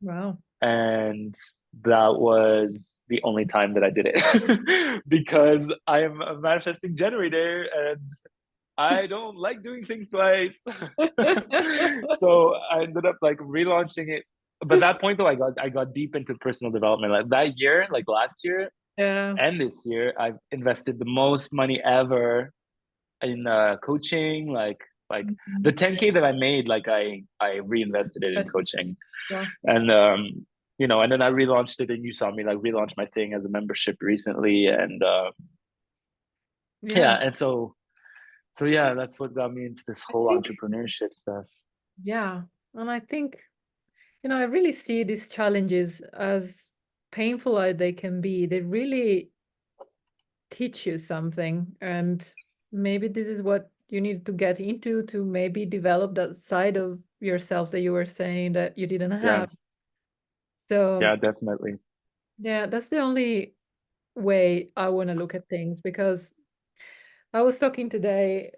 Wow. and that was the only time that I did it because I am a manifesting generator and I don't like doing things twice. So I ended up like relaunching it. But that point though, I got deep into personal development. Like that year, like last year Yeah. and this year, I've invested the most money ever in coaching. Like the Mhm. 10K that I made, like I reinvested it in That's coaching. wow. And you know, and then I relaunched it, and you saw me like relaunch my thing as a membership recently. And Yeah. yeah, and so yeah, that's what got me into this I whole think, entrepreneurship stuff. yeah. And I think, I really see these challenges as painful as they can be. They really teach you something. And maybe this is what you need to get into to maybe develop that side of yourself that you were saying that you didn't Yeah, have. So, yeah, definitely. yeah, that's the only way I want to look at things because I was talking today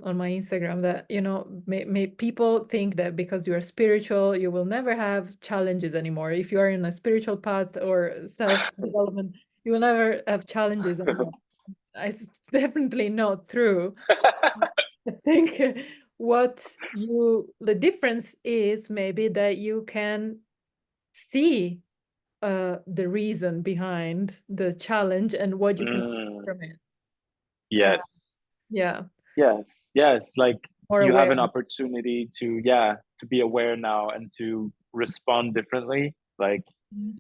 on my Instagram that, may people think that because you are spiritual, you will never have challenges anymore. If you are in a spiritual path or self-development, you will never have challenges anymore. It's definitely not true. I think the difference is maybe that you can see the reason behind the challenge and what you can Mm, from it. Uh, yes, yeah, yes, yes. Like more you have aware. an opportunity to, yeah, to be aware now and to respond differently. Like Mhm.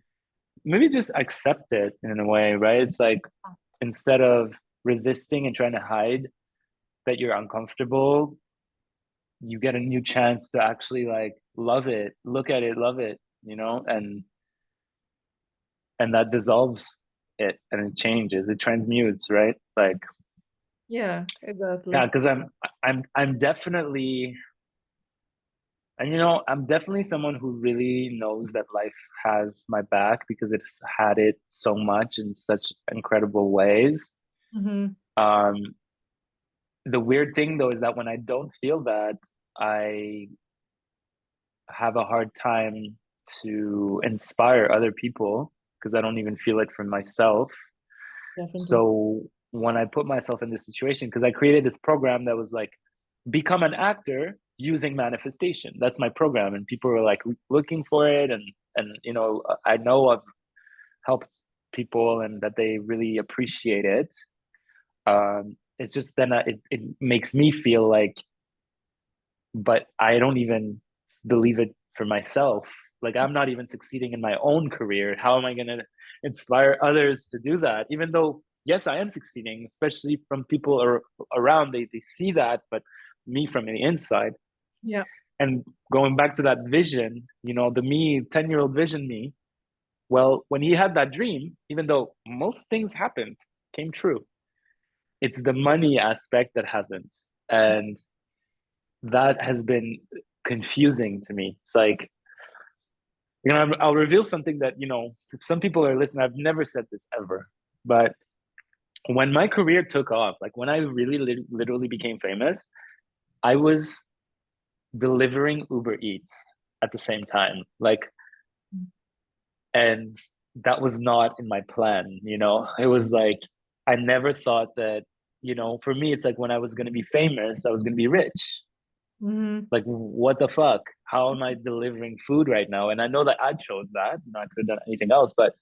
maybe just accept it in a way, right? It's like instead of resisting and trying to hide that you're uncomfortable, you get a new chance to actually like love it, look at it, love it, you know, and that dissolves it and it changes, it transmutes, right? Like Yeah, yeah, exactly. because I'm definitely, and you know, I'm definitely someone who really knows that life has my back because it's had it so much in such incredible ways. Hmm. um the weird thing though is that when I don't feel that, I have a hard time to inspire other people because I don't even feel it for myself. Definitely. So when I put myself in this situation, because I created this program that was like, become an actor using manifestation. That's my program, and people were like looking for it, and you know, I know I've helped people and that they really appreciate it. It's just then it makes me feel like, but I don't even believe it for myself. Like I'm not even succeeding in my own career. How am I going to inspire others to do that? Even though, yes, I am succeeding, especially from people around, they see that, but me from the inside. Yeah. And going back to that vision, you know, the me, 10-year-old vision me, well, when he had that dream, even though most things happened, came true, it's the money aspect that hasn't. And that has been confusing to me. It's like, you know, I'll reveal something that, you know, if some people are listening, I've never said this ever, but when my career took off, like when I really literally became famous, I was delivering Uber Eats at the same time. Like, and that was not in my plan, you know? It was like, I never thought that, you know, for me, it's like when I was going to be famous, I was going to be rich. Mm-hmm. Like, what the fuck? How am I delivering food right now? And I know that I chose that. You know, I could have done anything else, but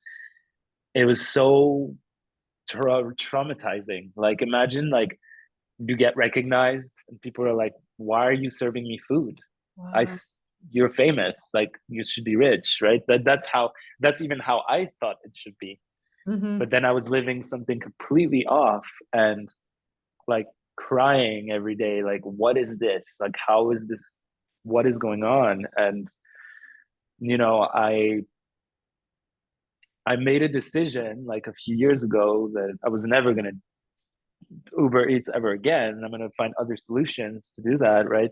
it was so traumatizing. Like, imagine like you get recognized and people are like, "Why are you serving me food? I, Wow. you're famous. Like, you should be rich, right?" That's even how I thought it should be. Mm-hmm. But then I was living something completely off, and like crying every day, like, what is this? Like, how is this? What is going on? And you know, I made a decision like a few years ago that I was never going to Uber Eats ever again. I'm going to find other solutions to do that, right?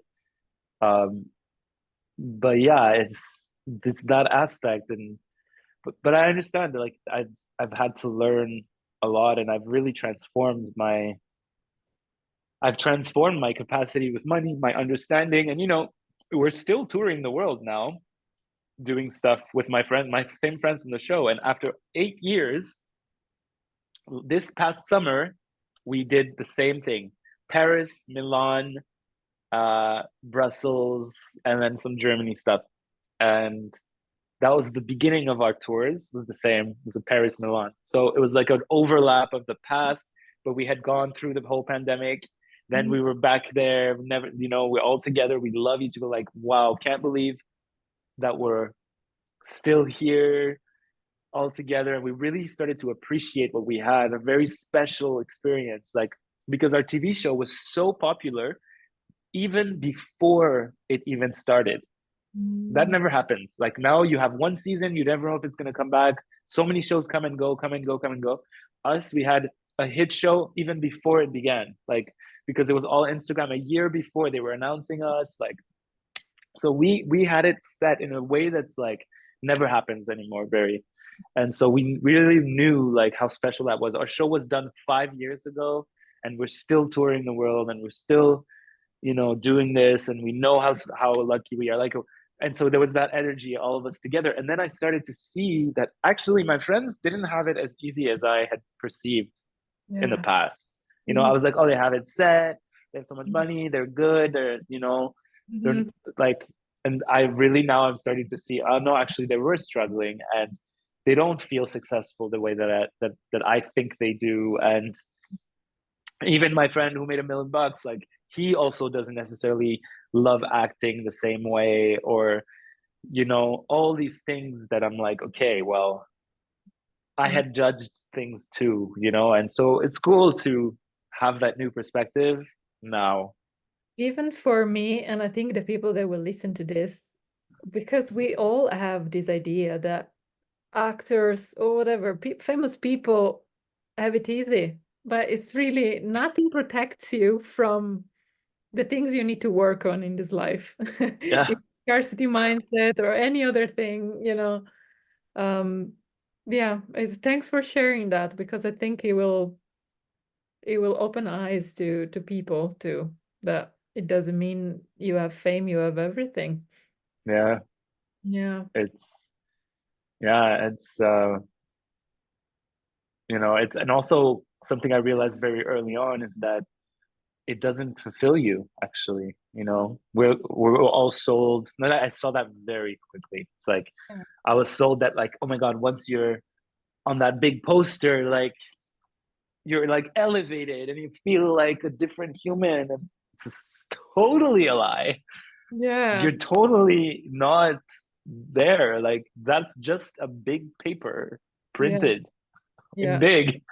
Um, but yeah, it's that aspect, and but I understand that like I've had to learn a lot, and I've transformed my capacity with money, my understanding, and you know, we're still touring the world now, doing stuff with my same friends from the show, and after 8 years, this past summer, we did the same thing: Paris, Milan, Brussels, and then some Germany stuff. And that was the beginning of our tours. Was the same. It was a Paris, Milan. So it was like an overlap of the past, but we had gone through the whole pandemic. Then Mm-hmm. we were back there. Never, you know, we're all together. We love each other. Like, wow, can't believe that we're still here all together, and we really started to appreciate what we had, a very special experience, like because our TV show was so popular even before it even started. That Mm-hmm. never happens. Like now you have one season, you never know if it's going to come back. So many shows come and go, come and go, come and go. Us, we had a hit show even before it began, like because it was all Instagram a year before they were announcing us. Like, so we had it set in a way that's like never happens anymore, very. And so we really knew like how special that was. Our show was done 5 years ago, and we're still touring the world, and we're still, you know, doing this, and we know how lucky we are. Like, and so there was that energy, all of us together. And then I started to see that actually my friends didn't have it as easy as I had perceived in the Yeah. past. You know, I Mm-hmm. was like, oh, they have it set, they have so much money, they're good, they're, you know, they're Mm-hmm. like, and I really now I'm starting to see, oh no, actually they were struggling, and they don't feel successful the way that I think they do. And even my friend who made $1 million, like he also doesn't necessarily love acting the same way, or you know, all these things that I'm like, okay, well, I Yeah. had judged things too, you know, and so it's cool to have that new perspective now. Even for me, and I think the people that will listen to this, because we all have this idea that actors or whatever, famous people have it easy, but it's really nothing protects you from the things you need to work on in this life. Yeah, It's scarcity mindset or any other thing, you know. Um, yeah, thanks for sharing that because I think it will open eyes to people too, that it doesn't mean you have fame, you have everything. yeah, Yeah. it's yeah, it's you know, it's, and also something I realized very early on is that it doesn't fulfill you, actually. You know, we're all sold. No, I saw that very quickly. It's like Yeah. I was sold that, like, oh my God, once you're on that big poster, like you're like elevated and you feel like a different human. And it's totally a lie. Yeah. You're totally not there. Like that's just a big paper Yeah. printed in Yeah. big,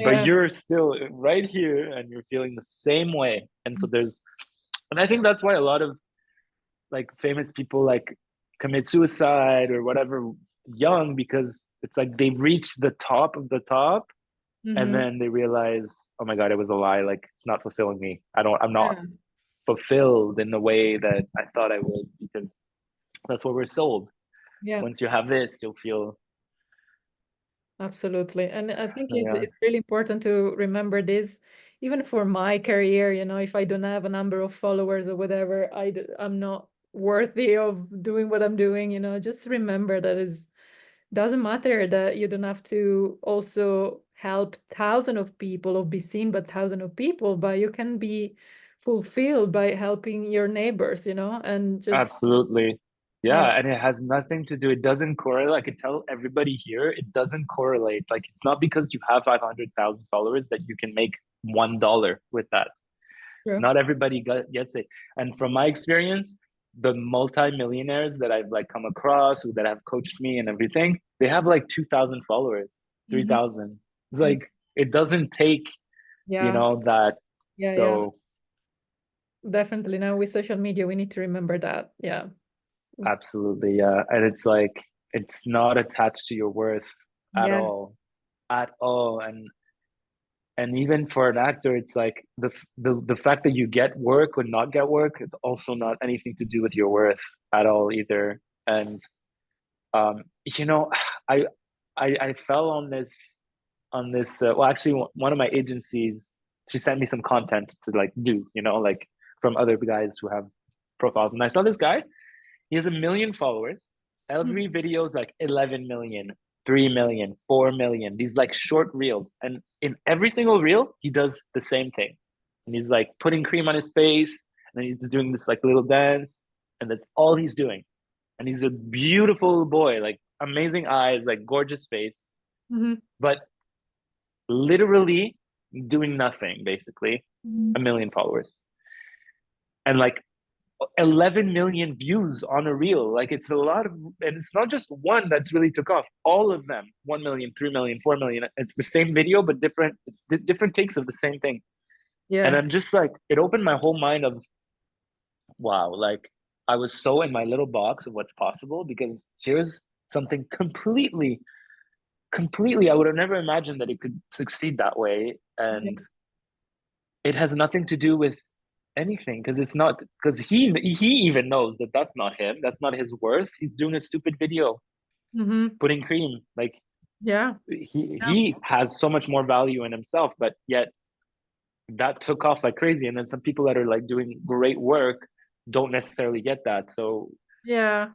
but Yeah. you're still right here and you're feeling the same way. And so there's, and I think that's why a lot of like famous people like commit suicide or whatever young, because it's like they reach the top of the top and Mm-hmm. then they realize, oh my God, it was a lie. Like it's not fulfilling me. I'm not Yeah. fulfilled in the way that I thought I would, because that's what we're sold. Yeah. Once you have this, you'll feel, Absolutely. And I think yeah, it's really important to remember this, even for my career, if I don't have a number of followers or whatever, I'm not worthy of doing what I'm doing, just remember that it doesn't matter that you don't have to also help thousands of people or be seen by thousands of people, but you can be fulfilled by helping your neighbors, and just, absolutely. yeah, Yeah, and it has nothing to do. It doesn't correlate. I can tell everybody here, it doesn't correlate. Like it's not because you have 500,000 followers that you can make $1 with that. true. Not everybody gets it. And from my experience, the multi-millionaires that I've like come across, or that have coached me and everything, they have like 2,000 followers, Hmm. 3,000. It's like it doesn't take, Yeah, that. yeah, yeah. So Definitely. Now with social media, we need to remember that. Yeah. absolutely, yeah. And it's like it's not attached to your worth at Yeah. all, at all. And even for an actor, it's like the fact that you get work or not get work, it's also not anything to do with your worth at all either. And um, you know, I I fell on this. Well, actually, one of my agencies, she sent me some content to like do, like from other guys who have profiles, and I saw this guy. He has 1 million followers. Every Mhm. video is like 11 million, 3 million, 4 million. These like short reels. And in every single reel, he does the same thing. And he's like putting cream on his face and he's doing this like little dance. And that's all he's doing. And he's a beautiful boy, like amazing eyes, like gorgeous face, Mhm. but literally doing nothing, basically. Mhm. 1 million followers. And like 11 million views on a reel. Like it's a lot of, and it's not just one that's really took off. All of them, 1 million, 3 million, 4 million. It's the same video, but different. It's different takes of the same thing. And Yeah. I'm just like, it opened my whole mind of, wow, like I was so in my little box of what's possible, because here's something completely, I would have never imagined that it could succeed that way. Yeah. And it has nothing to do with anything, because it's not, because he even knows that that's not him, that's not his worth. He's doing a stupid video Mhm. putting cream, like Yeah. Yeah. he has so much more value in himself, but yet that took off like crazy. And then some people that are like doing great work don't necessarily get that. So Yeah.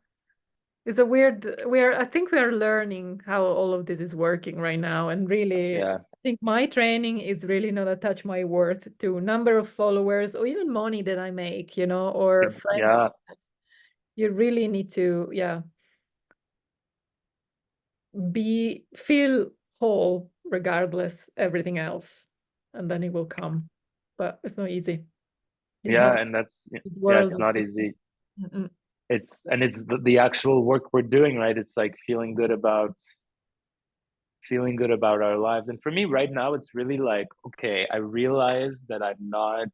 It's I think we are learning how all of this is working right now. And really, I yeah, think my training is really not attach my worth to number of followers or even money that I make, or friends that yeah, I have. You really need to, yeah, feel whole regardless everything else. And then it will come. But it's not easy. It's not yeah. a And that's, big yeah, world it's of not people. easy. Mm-mm. It's the actual work we're doing, right? It's like feeling good about our lives. And for me right now, it's really like, okay, I realize that I'm not,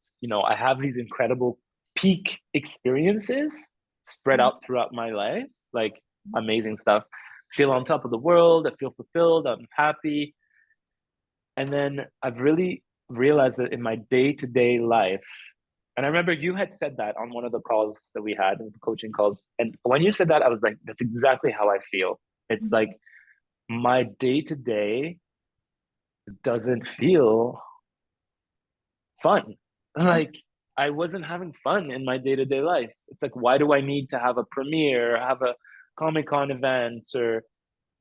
I have these incredible peak experiences spread Mhm. out throughout my life, like amazing stuff. Feel on top of the world, I feel fulfilled, I'm happy. And then I've really realized that in my day-to-day life, and I remember you had said that on one of the calls that we had, the coaching calls. And when you said that, I was like, that's exactly how I feel. It's like my day to day doesn't feel fun. Like I wasn't having fun in my day to day life. It's like, why do I need to have a premiere, have a Comic Con event, or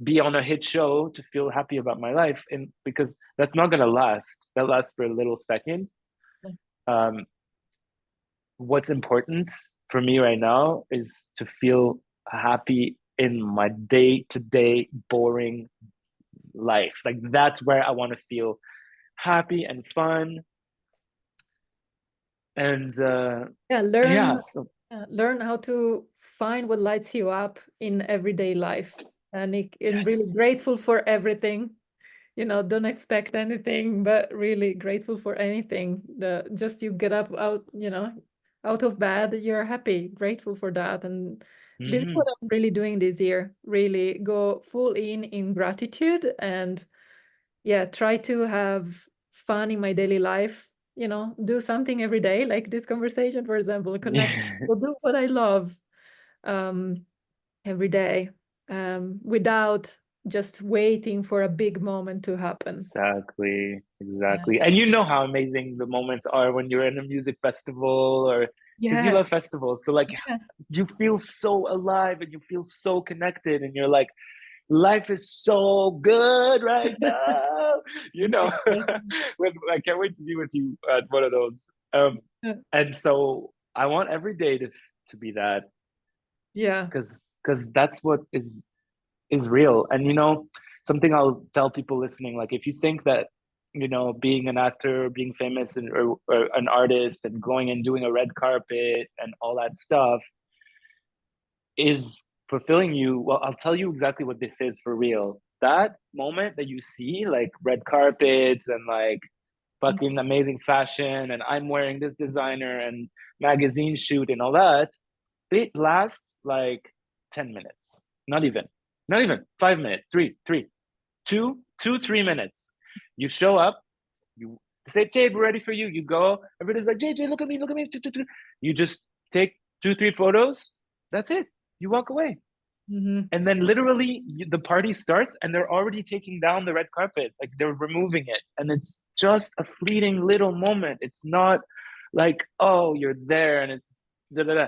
be on a hit show to feel happy about my life, and because that's not going to last. That lasts for a little second. um what's important for me right now is to feel happy in my day-to-day boring life. Like that's where I want to feel happy and fun. And Yeah, yeah, so learn how to find what lights you up in everyday life, and really yes. grateful for everything. Don't expect anything, but really grateful for anything. Just you get up out of bed, you're happy, grateful for that. And this is what Hmm. I'm really doing this year. Really go full in gratitude, and yeah, try to have fun in my daily life. Do something every day, like this conversation, for example, connect, or do what I love um, every day, without just waiting for a big moment to happen. Exactly, Yeah. exactly. And you know how amazing the moments are when you're in a music festival, or because you Yes. love festivals. So like Yes. you feel so alive and you feel so connected, and you're like, life is so good right now. You know, Exactly. I can't wait to be with you at one of those. And so I want every day to be that, Yeah. because that's what is real. And something I'll tell people listening, like if you think that being an actor, being famous, and or an artist, and going and doing a red carpet and all that stuff is fulfilling you, well, I'll tell you exactly what this is for real. That moment that you see, like red carpets and like fucking amazing fashion, and I'm wearing this designer and magazine shoot and all that, it lasts like 10 minutes. Not even 5 minutes. Two, 3 minutes. You show up, you say, Jade, we're ready for you. You go, everybody's like, Jade, look at me, look at me. You just take 2, 3 photos. That's it. You walk away. Hmm. And then literally the party starts and they're already taking down the red carpet. Like they're removing it. And it's just a fleeting little moment. It's not like, oh, you're there and it's da da da.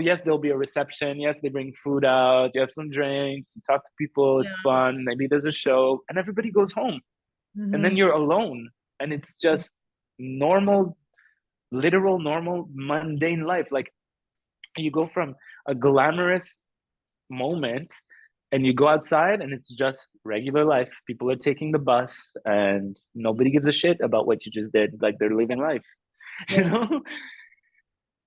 Yes, there'll be a reception. Yes, they bring food out. You have some drinks. You talk to people. It's Yeah. fun. Maybe there's a show, and everybody goes home. And then Hmm. you're alone, and it's just normal, literal, normal, mundane life. Like you go from a glamorous moment and you go outside and it's just regular life. People are taking the bus and nobody gives a shit about what you just did. Like they're living life, you Yeah. know?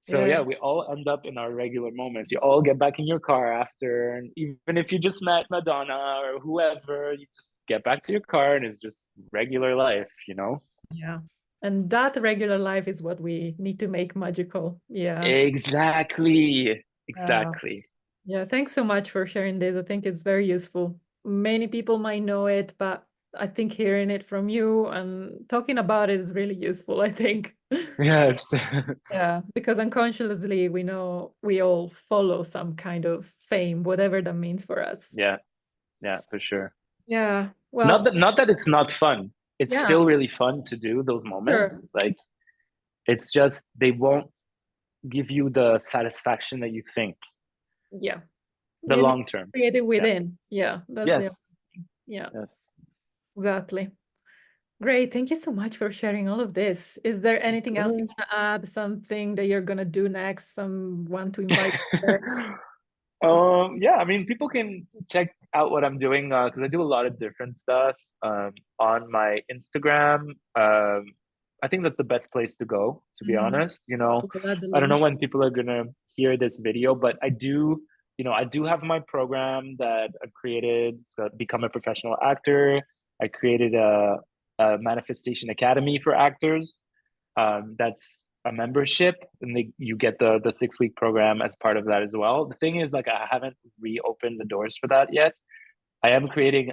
So Yeah. yeah, we all end up in our regular moments. You all get back in your car after, and even if you just met Madonna or whoever, you just get back to your car and it's just regular life. Yeah. And that regular life is what we need to make magical. Yeah. Exactly. Yeah. Exactly. Yeah. Thanks so much for sharing this. I think it's very useful. Many people might know it, but I think hearing it from you and talking about it is really useful, I think. Yes. Yeah, because unconsciously we know we all follow some kind of fame, whatever that means for us. Yeah. Yeah, for sure. Yeah. Not Well, that not that it's not fun. It's yeah, still really fun to do those sure. moments. Like it's just they won't give you the satisfaction that you think, Yeah. the You need long to term. create it Yeah. within. Yeah, that's the Yes. yeah, Yes. exactly. Great. Thank you so much for sharing all of this. Is there Of anything else you course. want to add? Something that you're gonna do next? Someone to invite there? Yeah, I mean, people can check out what I'm doing because I do a lot of different stuff on my Instagram. I think that's the best place to go, to be Mhm. honest. We'll add the I don't know link. when people are gonna hear this video, but I do have my program that I've created to become a professional actor. I created a manifestation academy for actors. That's a membership, and you get the 6 week program as part of that as well. The thing is, like, I haven't reopened the doors for that yet. I am creating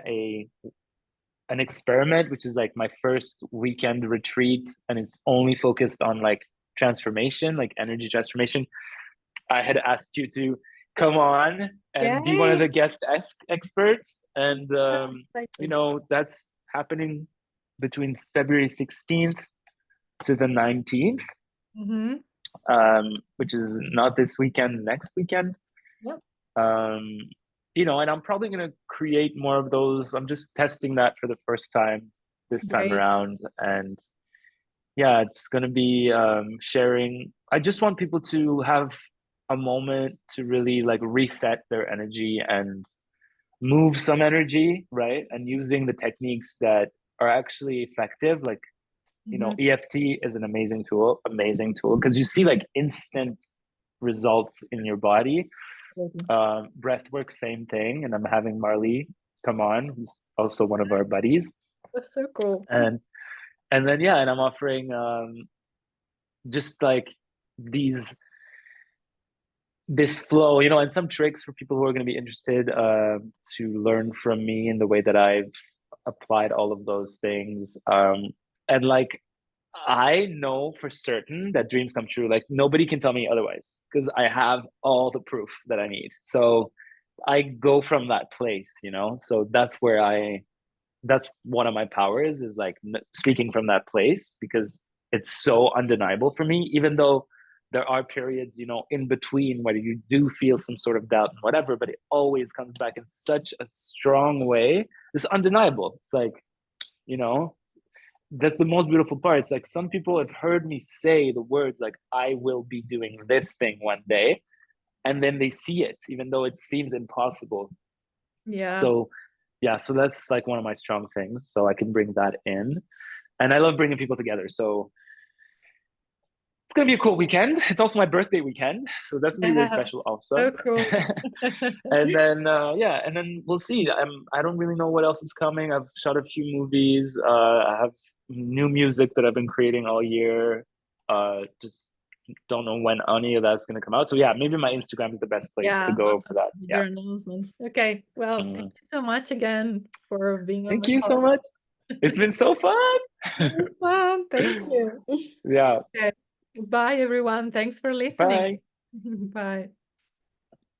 an experiment, which is like my first weekend retreat, and it's only focused on like transformation, like energy transformation. I had asked you to come on and be one of Yay! the guest experts, and I'm excited. that's happening between February 16th to the 19th, Mm-hmm. which is not this weekend, next weekend. Yep. Um, and I'm probably going to create more of those. I'm just testing that for the first time this time Great. around. And yeah, it's going to be sharing. I just want people to have a moment to really like reset their energy and move some energy, right? And using the techniques that are actually effective. Like, Mhm. EFT is an amazing tool, because you see like instant results in your body. Absolutely. Breath work, same thing. And I'm having Marley come on, who's also one of our buddies. That's so cool. And then yeah, and I'm offering just like these this flow, and some tricks for people who are going to be interested to learn from me in the way that I've applied all of those things. And like, I know for certain that dreams come true. Like, nobody can tell me otherwise, because I have all the proof that I need. So I go from that place. So that's one of my powers, is like speaking from that place, because it's so undeniable for me, even though there are periods, in between, where you do feel some sort of doubt and whatever, but it always comes back in such a strong way. It's undeniable. It's like, you know that's the most beautiful part. It's like, some people have heard me say the words like, I will be doing this thing one day, and then they see it, even though it seems impossible. Yeah. So yeah, so that's like one of my strong things, so I can bring that in. And I love bringing people together, so it's gonna be a cool weekend. It's also my birthday weekend, so that's gonna be really special Yes. also. So cool. And then yeah, and then we'll see. I don't really know what else is coming. I've shot a few movies. I have new music that I've been creating all year. Just don't know when any of that's gonna come out. So yeah, maybe my Instagram is the best place to Yeah, go for that. Yeah. your announcements. Okay. Well, thank Mm. you so much again for being on Thank my you so call. much. It's been so fun. It was fun. Thank you. Yeah. Okay. Bye, everyone. Thanks for listening. Bye. Bye.